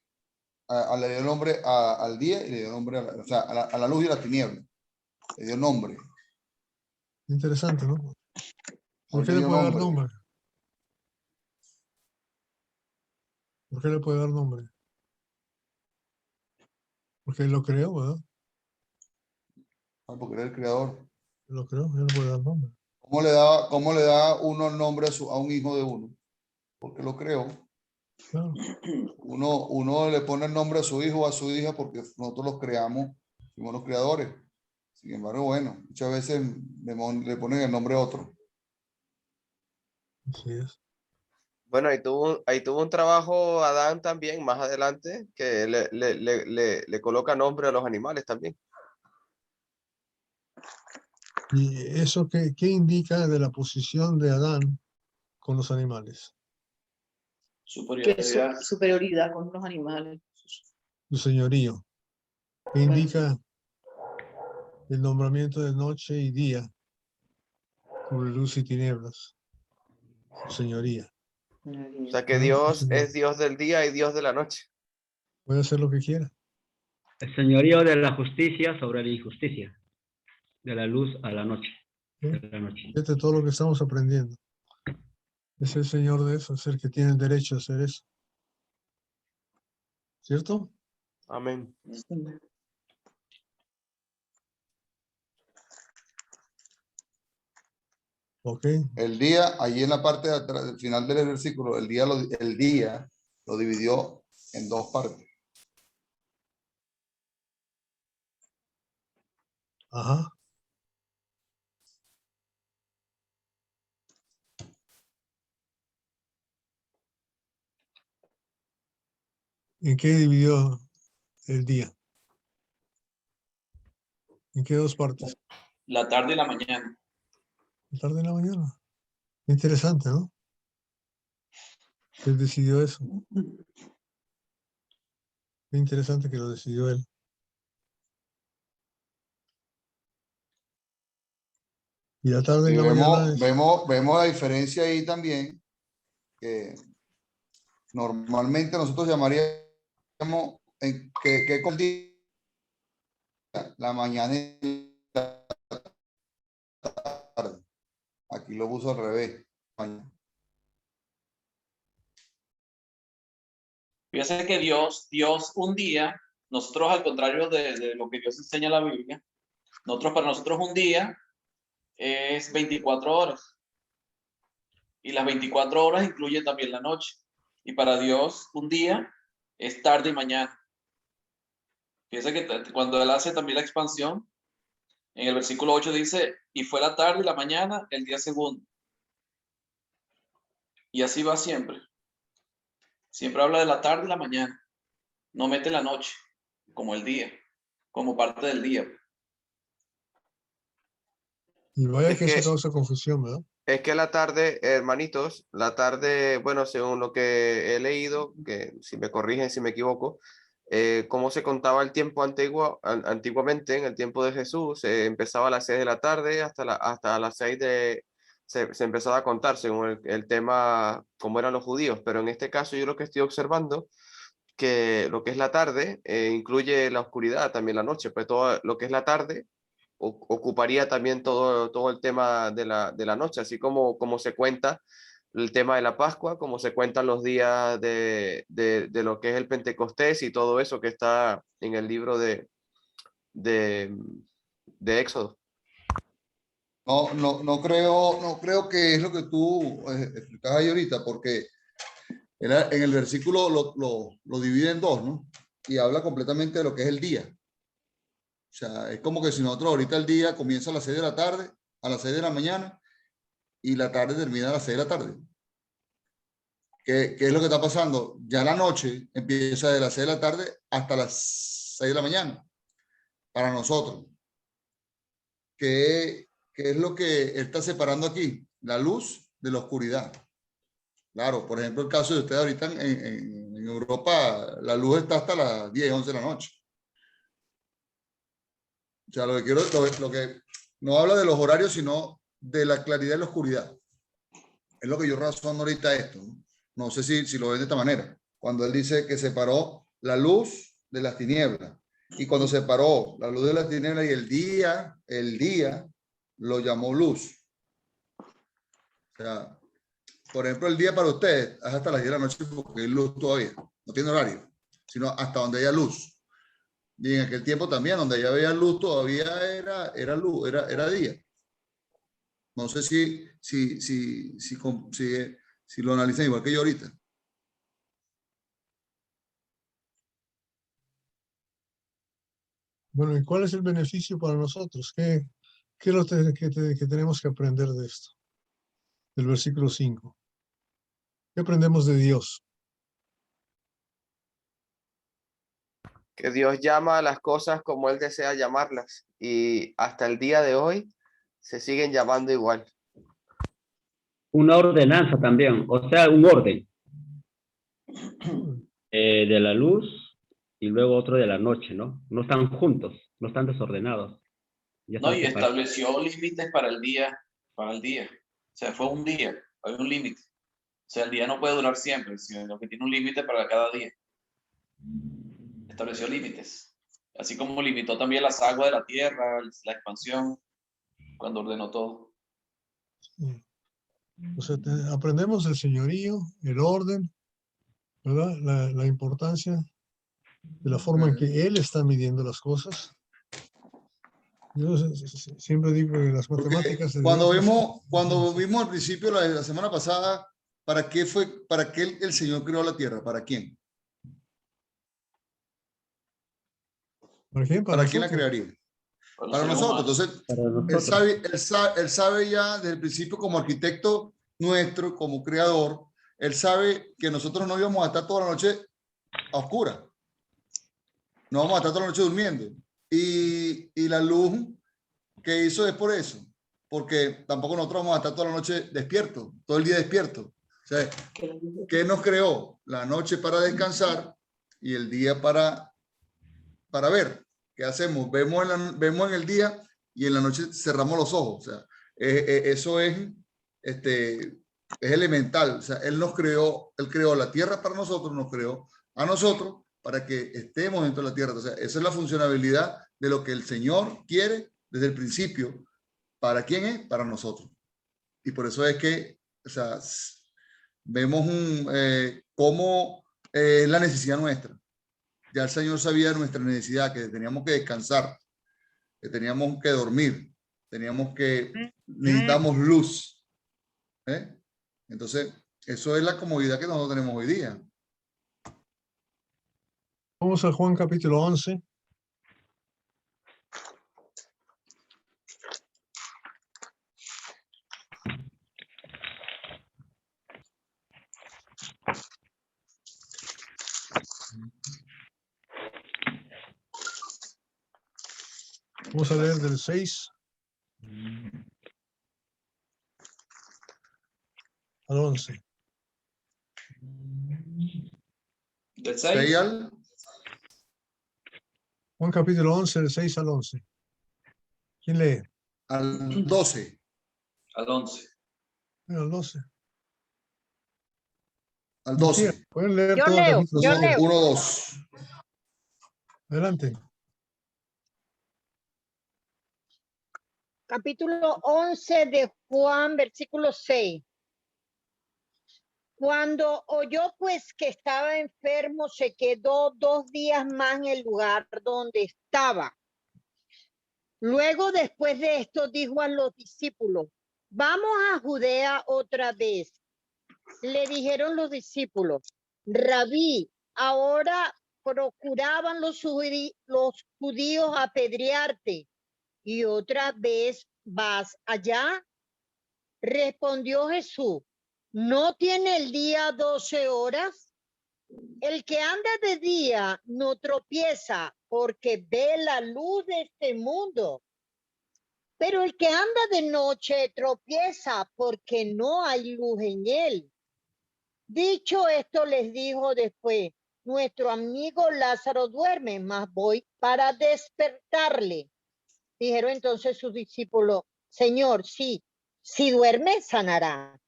al día y le dio nombre a la luz y a la tiniebla. Le dio nombre. Interesante, ¿no? ¿Por qué Le le dio puede dar nombre. nombre? ¿Por qué le puede dar nombre? Porque él lo creó, ¿verdad? Porque era el creador. Él lo creó, él le puede dar nombre. ¿Cómo le da uno el nombre a un hijo de uno? Porque lo creó. Claro. Uno le pone el nombre a su hijo o a su hija porque nosotros los creamos, somos los creadores. Sin embargo, bueno, muchas veces le ponen el nombre a otro. Así es. Bueno, ahí tuvo un trabajo Adán también más adelante que le coloca nombre a los animales también. ¿Y eso qué indica de la posición de Adán con los animales? Que es Superioridad. superioridad con los animales. Su señorío. ¿Qué indica el nombramiento de noche y día sobre luz y tinieblas? Su señoría. O sea que Ah, Dios su señoría. es Dios del día y Dios de la noche. Puede hacer lo que quiera. El señorío de la justicia sobre la injusticia, de la luz a la noche. ¿Sí? De la noche. Fíjate todo lo que estamos aprendiendo. Es el Señor de eso, es el que tiene el derecho a hacer eso. ¿Cierto? Amén. Ok. El día, allí en la parte de atrás, del final del versículo, el día lo dividió en dos partes. Ajá. ¿En qué dividió el día? ¿En qué dos partes? La tarde y la mañana. La tarde y la mañana. Interesante, ¿no? Él decidió eso. Qué interesante que lo decidió él. Y la tarde y Y la mañana es... vemos la diferencia ahí también, que Normalmente nosotros llamaríamos que con día, la mañana y la tarde. Aquí lo puso al revés. Fíjese que Dios un día, nosotros al contrario de lo que Dios enseña en la Biblia, para nosotros un día es 24 horas. Y las 24 horas incluye también la noche. Y para Dios un día es tarde y mañana. Fíjese que cuando Él hace también la expansión, en el versículo 8 dice, y fue la tarde y la mañana el día segundo. Y así va siempre. Siempre habla de la tarde y la mañana. No mete la noche como el día, como parte del día. Y vaya Es que eso que- causa confusión, ¿verdad? Es que la tarde, hermanitos, la tarde, bueno, según lo que he leído, que si me corrigen si me equivoco, cómo se contaba el tiempo antiguamente, en el tiempo de Jesús, empezaba a las 6 de la tarde hasta las 6 se empezaba a contar según el tema, cómo eran los judíos, pero en este caso yo lo que estoy observando, que lo que es la tarde incluye la oscuridad, también la noche, pues todo lo que es la tarde ocuparía también todo el tema de la noche, así como se cuenta el tema de la Pascua, como se cuentan los días de lo que es el Pentecostés y todo eso que está en el libro de, de Éxodo. No creo que es lo que tú explicabas ahí ahorita, porque en el versículo lo divide en dos, ¿no? Y habla completamente de lo que es el día. O sea, es como que si nosotros ahorita el día comienza a las 6 de la tarde, a las 6 de la mañana, y la tarde termina a las 6 de la tarde. ¿Qué es lo que está pasando? Ya la noche empieza de las 6 de la tarde hasta las 6 de la mañana, para nosotros. ¿Qué es lo que está separando aquí? La luz de la oscuridad. Claro, por ejemplo, el caso de ustedes ahorita en Europa, la luz está hasta las 10, 11 de la noche. O sea, lo que no habla de los horarios, sino de la claridad y la oscuridad. Es lo que yo razono ahorita esto. No sé si lo ven de esta manera. Cuando él dice que separó la luz de las tinieblas. Y cuando separó la luz de las tinieblas y el día lo llamó luz. O sea, por ejemplo, el día para ustedes es hasta las 10 de la noche porque hay luz todavía. No tiene horario, sino hasta donde haya luz. Y en aquel tiempo también, donde ya había luz, todavía era luz, era día. No sé si lo analizan igual que yo ahorita. Bueno, ¿y cuál es el beneficio para nosotros? ¿Qué es lo que tenemos que aprender de esto? Del versículo 5. ¿Qué aprendemos de Dios? Que Dios llama a las cosas como Él desea llamarlas y hasta el día de hoy se siguen llamando igual. Una ordenanza también, o sea, un orden de la luz y luego otro de la noche, ¿no? No están juntos, no están desordenados. Ya No, están y separados. estableció límites para el día. O sea, fue un día, hay un límite. O sea, el día no puede durar siempre, sino que tiene un límite para cada día. Estableció límites. Así como limitó también las aguas de la tierra, la expansión, cuando ordenó todo. Sí. O sea, aprendemos el señorío, el orden, ¿verdad? La importancia de la forma en que Él está midiendo las cosas. Yo siempre digo que las matemáticas de Cuando Dios vimos al principio la semana pasada, ¿para qué el Señor creó la tierra? ¿Para quién? ¿Para quién? ¿Para quién la crearía? Para nosotros. Entonces, Para nosotros. él sabe ya desde el principio como arquitecto nuestro, como creador, él sabe que nosotros no íbamos a estar toda la noche a oscuras. No vamos a estar toda la noche durmiendo. Y la luz que hizo es por eso, porque tampoco nosotros vamos a estar toda la noche despiertos, todo el día despiertos. O sea, ¿qué nos creó? La noche para descansar y el día para ver. ¿Qué hacemos? Vemos en el día y en la noche cerramos los ojos. O sea, eso es Es elemental. O sea, Él creó la tierra para nosotros, nos creó a nosotros para que estemos dentro de la tierra. O sea, esa es la funcionabilidad de lo que el Señor quiere desde el principio. ¿Para quién es? Para nosotros. Y por eso es que, o sea, vemos cómo es la necesidad nuestra. Ya el Señor sabía nuestra necesidad, que teníamos que descansar, que teníamos que dormir, necesitamos luz. Entonces, eso es la comodidad que nosotros tenemos hoy día. Vamos a Juan capítulo 11. Vamos a leer del 6 al 11. Del 6 6 Juan capítulo 11, del 6 al 11. ¿Quién lee? al 12. al 11. Al 12. Al Sí, 12. pueden leer Yo todo el leo, capítulo. yo si leo. quieren. 1, 2. Adelante. Capítulo 11 de Juan, versículo 6. Cuando oyó pues que estaba enfermo, se quedó 2 días más en el lugar donde estaba. Luego, después de esto, dijo a los discípulos: vamos a Judea otra vez. Le dijeron los discípulos: Rabí, ahora procuraban los judíos apedrearte, y otra vez vas allá. Respondió Jesús: ¿no tiene el día 12 horas? El que anda de día no tropieza, porque ve la luz de este mundo. Pero el que anda de noche tropieza, porque no hay luz en él. Dicho esto, les dijo después: nuestro amigo Lázaro duerme, mas voy para despertarle. Dijeron entonces sus discípulos: Señor, sí, si duerme, sanará.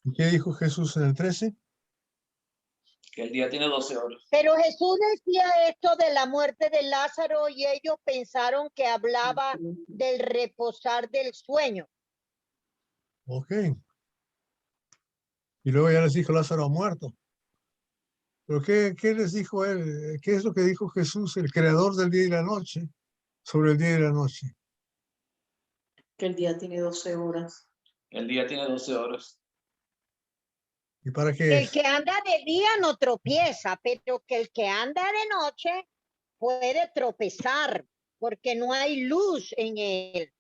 ¿Y qué dijo Jesús en el 13? Que el día tiene 12 horas. Pero Jesús decía esto de la muerte de Lázaro, y ellos pensaron que hablaba del reposar del sueño. Ok. Y luego ya les dijo: Lázaro ha muerto. ¿Pero qué les dijo él? ¿Qué es lo que dijo Jesús, el creador del día y la noche, sobre el día y la noche? Que el día tiene 12 horas. El día tiene 12 horas. ¿Y para qué El es? que anda de día no tropieza, pero que el que anda de noche puede tropezar, porque no hay luz en él.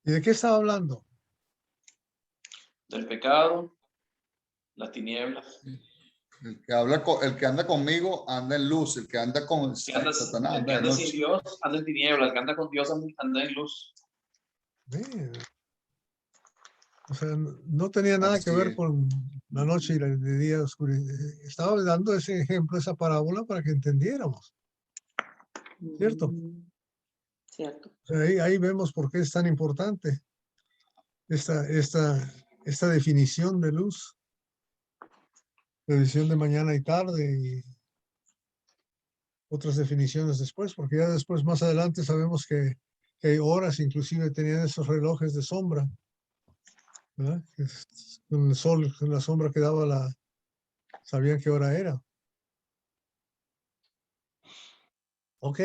¿Y de qué estaba hablando? Del pecado, las tinieblas. El que anda conmigo anda en luz. El que anda con Satanás El que anda de anda sin noche. Dios anda en tinieblas. El que anda con Dios anda en luz. O sea, no tenía nada que Así ver es. con la noche y el día oscuridad. Estaba dando ese ejemplo, esa parábola, para que entendiéramos. ¿Cierto? Cierto. O sea, ahí vemos por qué es tan importante esta definición de luz, la definición de mañana y tarde, y otras definiciones después, porque ya después, más adelante, sabemos que hay horas, inclusive tenían esos relojes de sombra, ¿verdad? Con el sol, con la sombra que daba sabían qué hora era. Ok,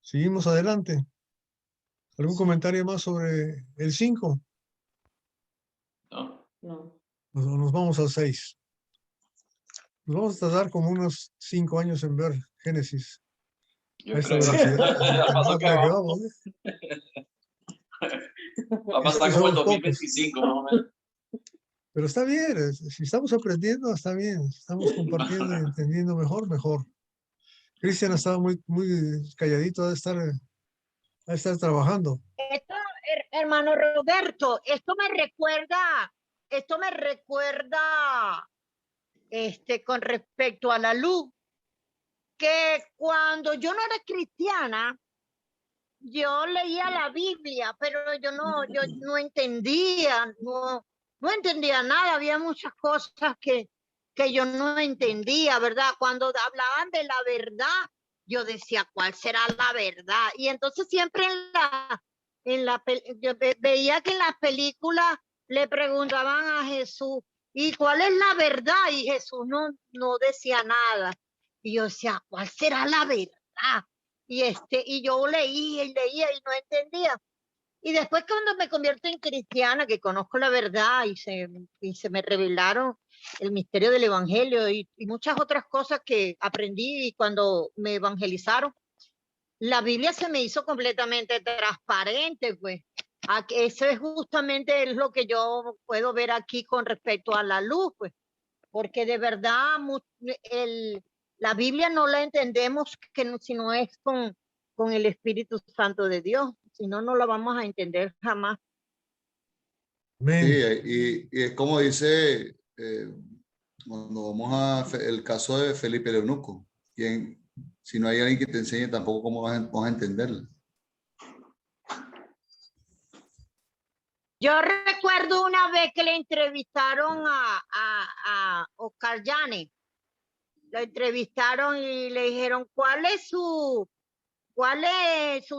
seguimos adelante. ¿Algún comentario más sobre el 5? ¿No? No. Nos vamos al 6. Nos vamos a tardar como unos 5 años en ver Génesis. Yo A esta creo. velocidad, Ya tan pasó que rápida que vamos. vamos, Va a pasar Y como el somos pocos. 2025, más o menos. Pero está bien, si estamos aprendiendo, está bien. Si estamos compartiendo y entendiendo mejor, mejor. Cristian estaba muy calladito, a estar trabajando. Esto, hermano Roberto, esto me recuerda con respecto a la luz, que cuando yo no era cristiana, yo leía la Biblia, pero yo no entendía, no entendía nada. Había muchas cosas que yo no entendía, ¿verdad? Cuando hablaban de la verdad, yo decía, ¿cuál será la verdad? Y entonces siempre yo veía que en las películas le preguntaban a Jesús, ¿y cuál es la verdad? Y Jesús no decía nada. Y yo decía, ¿cuál será la verdad? Y yo leía y no entendía. Y después cuando me convierto en cristiana, que conozco la verdad y se me revelaron el misterio del evangelio y muchas otras cosas que aprendí cuando me evangelizaron, la Biblia se me hizo completamente transparente, pues. Eso es justamente lo que yo puedo ver aquí con respecto a la luz, pues, porque de verdad la Biblia no la entendemos si no es con el Espíritu Santo de Dios, si no, no la vamos a entender jamás. Amén. Sí, y es como dice, cuando vamos el caso de Felipe el Eunuco, si no hay alguien que te enseñe tampoco cómo vas a entenderlo. Yo recuerdo una vez que le entrevistaron a Oscar Llanes. Lo entrevistaron y le dijeron, ¿cuál es su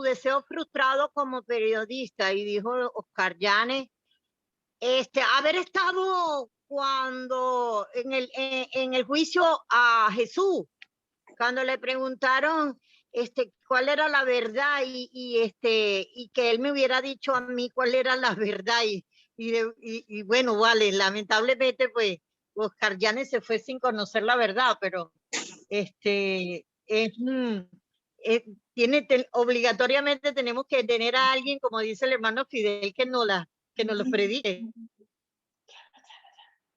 deseo frustrado como periodista? Y dijo Oscar Llanes, haber estado cuando en el juicio a Jesús, cuando le preguntaron cuál era la verdad y que él me hubiera dicho a mí cuál era la verdad y bueno, vale, lamentablemente pues Oscar Llanes se fue sin conocer la verdad, pero obligatoriamente tenemos que tener a alguien, como dice el hermano Fidel, que nos lo predique.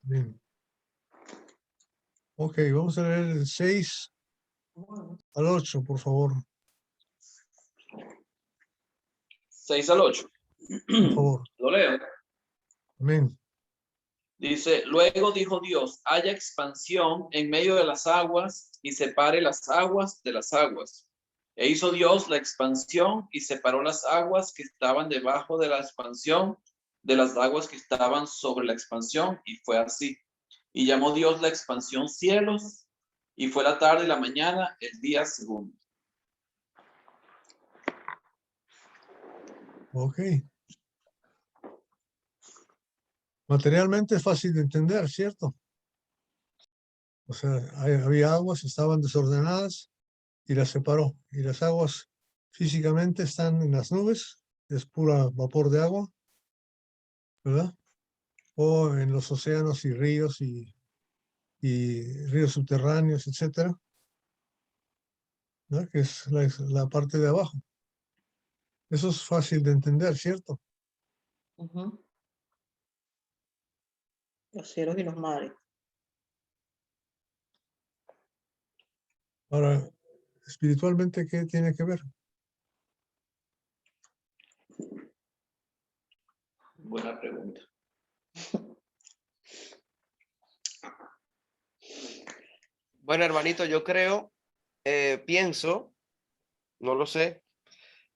Bien. Ok, vamos a leer el 6 al 8, por favor. 6 al 8. Por favor. Lo leo. Amén. Dice, luego dijo Dios, haya expansión en medio de las aguas y separe las aguas de las aguas. E hizo Dios la expansión y separó las aguas que estaban debajo de la expansión de las aguas que estaban sobre la expansión, y fue así. Y llamó Dios la expansión cielos, y fue la tarde y la mañana, el día segundo. Ok. Materialmente es fácil de entender, ¿cierto? O sea, había aguas, estaban desordenadas y las separó. Y las aguas físicamente están en las nubes, es pura vapor de agua, ¿verdad? O en los océanos y ríos ríos subterráneos, etcétera, ¿no? Que es la parte de abajo. Eso es fácil de entender, ¿cierto? Los cielos y los mares. Ahora, espiritualmente, ¿qué tiene que ver? Buena pregunta. Bueno, hermanito, yo creo, pienso, no lo sé,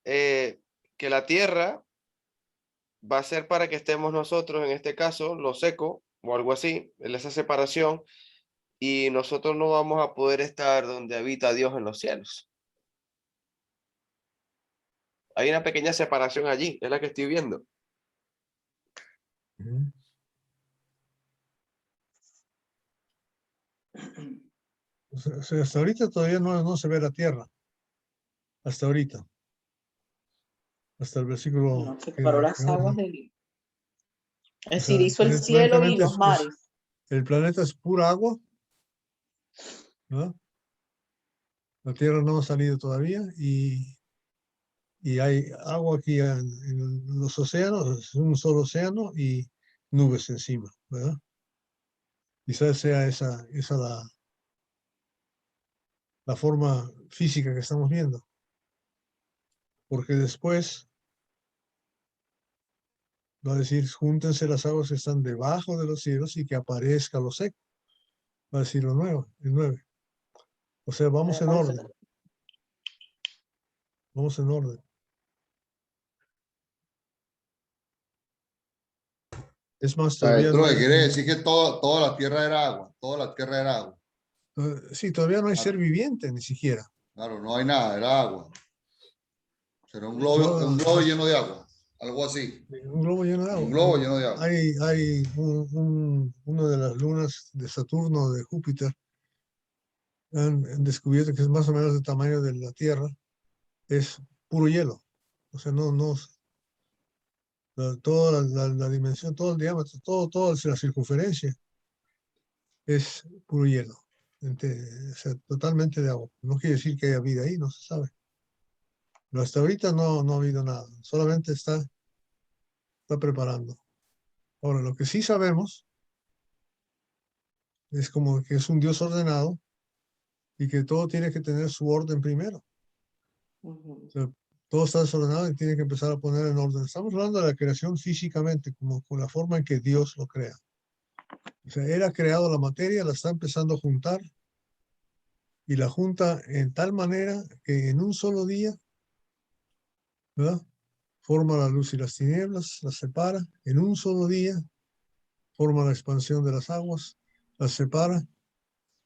que la tierra va a ser para que estemos nosotros, en este caso, lo seco o algo así, en esa separación, y nosotros no vamos a poder estar donde habita Dios en los cielos. Hay una pequeña separación allí, es la que estoy viendo. O sea, hasta ahorita todavía no se ve la tierra. Hasta ahorita. Hasta el versículo. No, se separó las aguas del... Es decir, hizo el cielo y aparentemente los mares. El planeta es pura agua, ¿no? La tierra no ha salido todavía y hay agua aquí en los océanos, es un solo océano y nubes encima, ¿verdad? Quizás sea esa la forma física que estamos viendo. Porque después va a decir, júntense las aguas que están debajo de los cielos y que aparezca lo seco. Va a decir lo nuevo, el 9. O sea, vamos en orden. Vamos en orden. Es más, O sea, todavía esto no lo que hay, quiere decir que toda la tierra era agua, toda la tierra era agua. sí, todavía no hay ser Claro. viviente ni siquiera. Claro, no hay nada, era agua. Será un globo Todo- lleno de agua, algo así. un globo lleno de Un agua. globo lleno de agua. Hay una de las lunas de Saturno, de Júpiter, han descubierto que es más o menos del tamaño de la Tierra, es puro hielo. O sea, toda la dimensión, todo el diámetro, toda la circunferencia es puro hielo. O sea, totalmente de agua. No quiere decir que haya vida ahí, no se sabe. Pero hasta ahorita no ha habido nada, solamente está preparando. Ahora, lo que sí sabemos es como que es un Dios ordenado y que todo tiene que tener su orden primero. Ujú. O sea, todo está desordenado y tiene que empezar a poner en orden. Estamos hablando de la creación físicamente, como con la forma en que Dios lo crea. O sea, Él ha creado la materia, la está empezando a juntar y la junta en tal manera que en un solo día, ¿verdad? Forma la luz y las tinieblas, las separa. En un solo día forma la expansión de las aguas, las separa,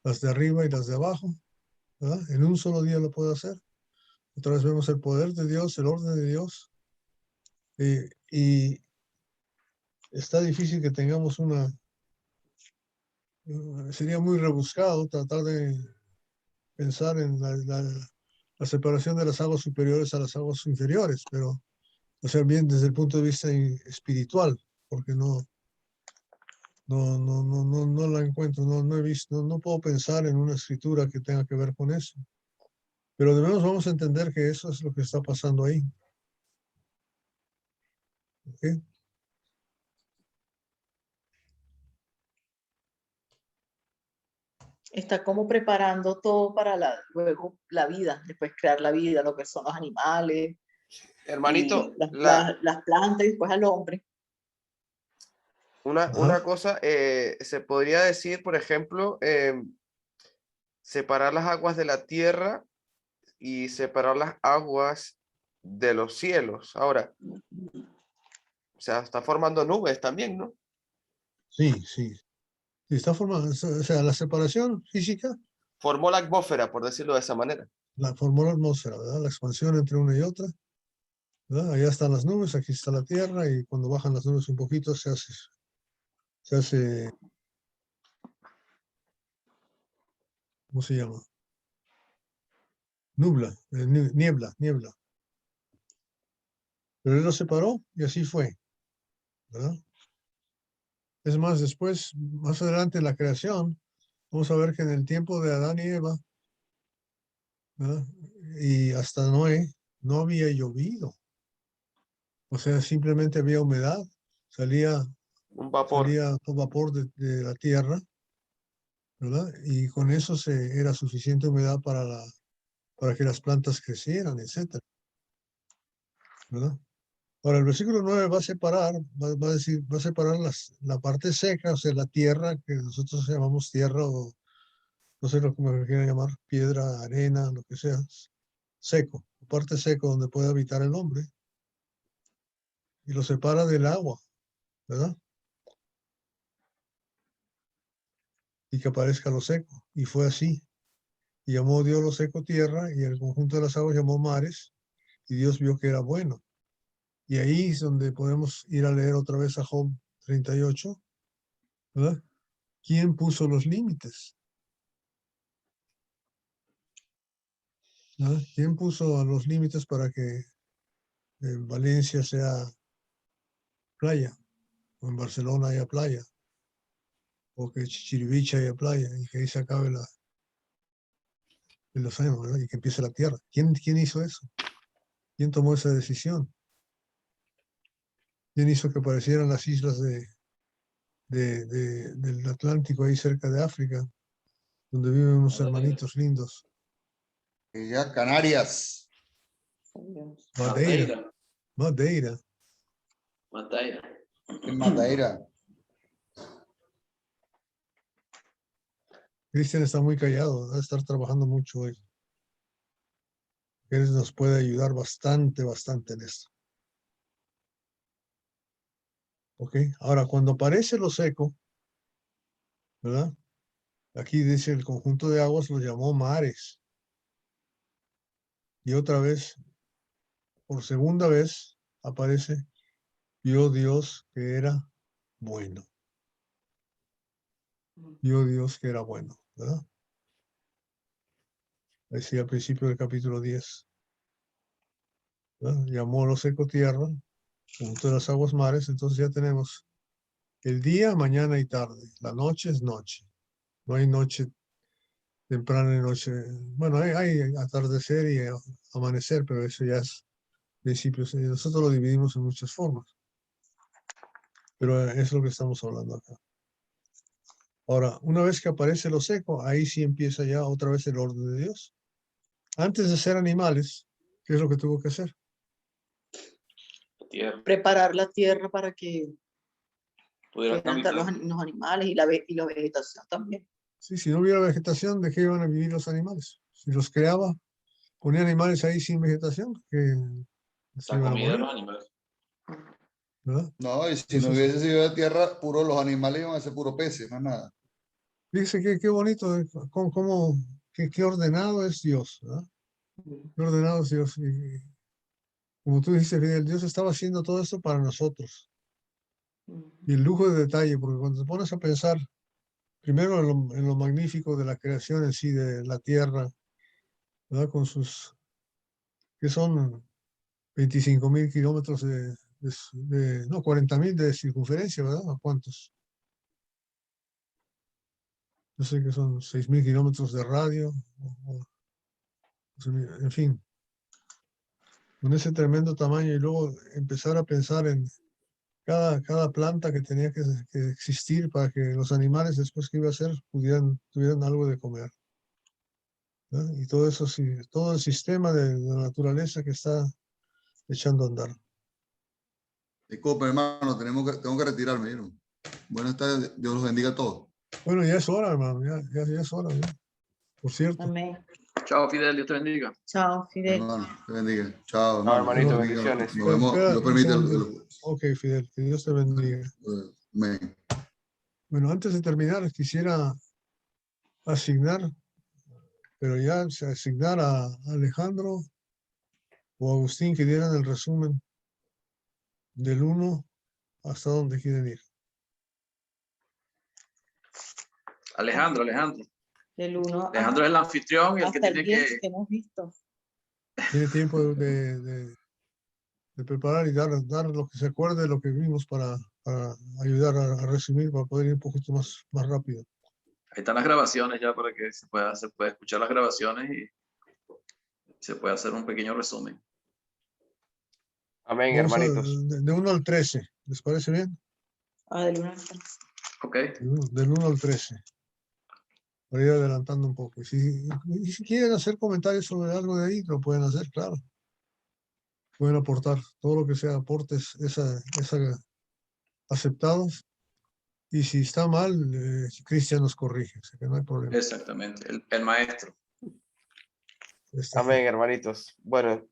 las de arriba y las de abajo, ¿verdad? En un solo día lo puede hacer. Otra vez vemos el poder de Dios, el orden de Dios. Y está difícil que tengamos sería muy rebuscado tratar de pensar en la separación de las aguas superiores a las aguas inferiores, pero hacer bien desde el punto de vista espiritual, porque no la encuentro, no he visto, no puedo pensar en una escritura que tenga que ver con eso. Pero de menos vamos a entender que eso es lo que está pasando ahí. ¿Ok? Está como preparando todo para luego la vida, después crear la vida, lo que son los animales, Hermanito, y las plantas y después al hombre. una Ajá. cosa, se podría decir, por ejemplo, separar las aguas de la tierra y separar las aguas de los cielos. Ahora, o sea, está formando nubes también, ¿no? Sí, sí. Sí, está formando, o sea, la separación física Formó la atmósfera, por decirlo de esa manera. la formó la atmósfera, ¿verdad? La expansión entre una y otra, ¿verdad? Allá están las nubes, aquí está la tierra, y cuando bajan las nubes un poquito se hace, ¿cómo se llama? Niebla. Pero él lo separó y así fue, ¿verdad? Es más, después, más adelante en la creación, vamos a ver que en el tiempo de Adán y Eva, ¿verdad? Y hasta Noé, no había llovido. O sea, simplemente había humedad, salía Un vapor. vapor de la tierra, ¿verdad? Y con eso era suficiente humedad para que las plantas crecieran, etcétera, ¿verdad? Ahora, el versículo 9 va a separar, va a decir, va a separar la parte seca, o sea, la tierra, que nosotros llamamos tierra, o no sé cómo me quieran llamar, piedra, arena, lo que sea, seco, parte seco donde puede habitar el hombre, y lo separa del agua, ¿verdad? Y que aparezca lo seco. Y fue así. Y llamó Dios lo seco tierra, y el conjunto de las aguas llamó mares, y Dios vio que era bueno. Y ahí es donde podemos ir a leer otra vez a Job 38, ¿verdad? ¿Quién puso los límites? ¿Verdad? ¿Quién puso los límites para que Valencia sea playa, o en Barcelona haya playa, o que Chichiriviche haya playa, y que ahí se acabe el océano, ¿verdad? Y que empiece la tierra? ¿Quién hizo eso? ¿Quién tomó esa decisión? ¿Quién hizo que aparecieran las islas del Atlántico ahí cerca de África, donde viven unos hermanitos lindos? Ya, Canarias. Madeira. En Madeira. Cristian está muy callado, va a estar trabajando mucho hoy. Él nos puede ayudar bastante en esto. Ok, ahora cuando aparece lo seco, ¿verdad? Aquí dice el conjunto de aguas lo llamó mares. Y otra vez, por segunda vez, aparece, vio Dios que era bueno. Vio Dios que era bueno, ¿verdad? Decía al principio del capítulo 10. ¿Verdad? Llamó lo seco tierra, junto de las aguas mares, entonces ya tenemos el día, mañana y tarde. La noche es noche. No hay noche temprana y noche. Bueno, hay atardecer y amanecer, pero eso ya es principio. Nosotros lo dividimos en muchas formas. Pero es lo que estamos hablando acá. Ahora, una vez que aparece lo seco, ahí sí empieza ya otra vez el orden de Dios. Antes de ser animales, ¿qué es lo que tuvo que hacer? Tierra. Preparar la tierra para que Pudiera puedan estar caminar. los animales y la vegetación también. Sí, si no hubiera vegetación, ¿de qué iban a vivir los animales? Si los creaba, ponía animales ahí sin vegetación, que se La iban a comida de morir, los animales. ¿verdad? No, y si no Entonces, hubiese sido de tierra, puro los animales iban a ser puro peces, más nada. fíjese qué bonito, qué ordenado es Dios, ¿verdad? Qué ordenado es Dios. Y como tú dijiste, Fidel, Dios estaba haciendo todo esto para nosotros. Y el lujo de detalle, porque cuando te pones a pensar, primero en lo magnífico de la creación en sí, de la tierra, ¿verdad? Con sus, que son 25.000 kilómetros no, 40.000 de circunferencia, ¿verdad? ¿A cuántos? Yo sé que son 6.000 kilómetros de radio, en fin, con ese tremendo tamaño y luego empezar a pensar en cada planta que tenía que existir para que los animales después que iba a hacer tuvieran algo de comer, ¿verdad? Y todo eso, sí, todo el sistema de la naturaleza que está echando a andar. Disculpe, hermano, tengo que retirarme. ¿No? Buenas tardes, Dios los bendiga a todos. Bueno, ya es hora, hermano, ya es hora, ¿no? Por cierto. Amén. Chao, Fidel, Dios te bendiga. Chao, Fidel. Hermano, te bendiga. Chao, Chao, hermano. hermanito, Dios bendiga. bendiciones. Nos vemos, Espera Dios un permite. segundo. Ok, Fidel, que Dios te bendiga. Amén. Bueno, antes de terminar, quisiera asignar, pero ya se asignar a Alejandro o Agustín que dieran el resumen del 1 hasta donde quieren ir. Alejandro. Del 1 Alejandro es el anfitrión y el que hasta el tiene 10 que... que hemos visto. Tiene tiempo de preparar y dar lo que se acuerde de lo que vimos para ayudar a resumir, para poder ir un poquito más rápido. Ahí están las grabaciones ya para que se pueda escuchar las grabaciones y se pueda hacer un pequeño resumen. Amén, Vamos hermanitos. de 1 al 13, ¿les parece bien? Del 1 al 3. Ok. Del 1 al 13. Para ir adelantando un poco. Y si quieren hacer comentarios sobre algo de ahí, lo pueden hacer, claro. Pueden aportar todo lo que sea aportes, aceptados. Y si está mal, Cristian nos corrige, así que no hay problema. Exactamente, el maestro. Este, Amén, hermanitos. Bueno,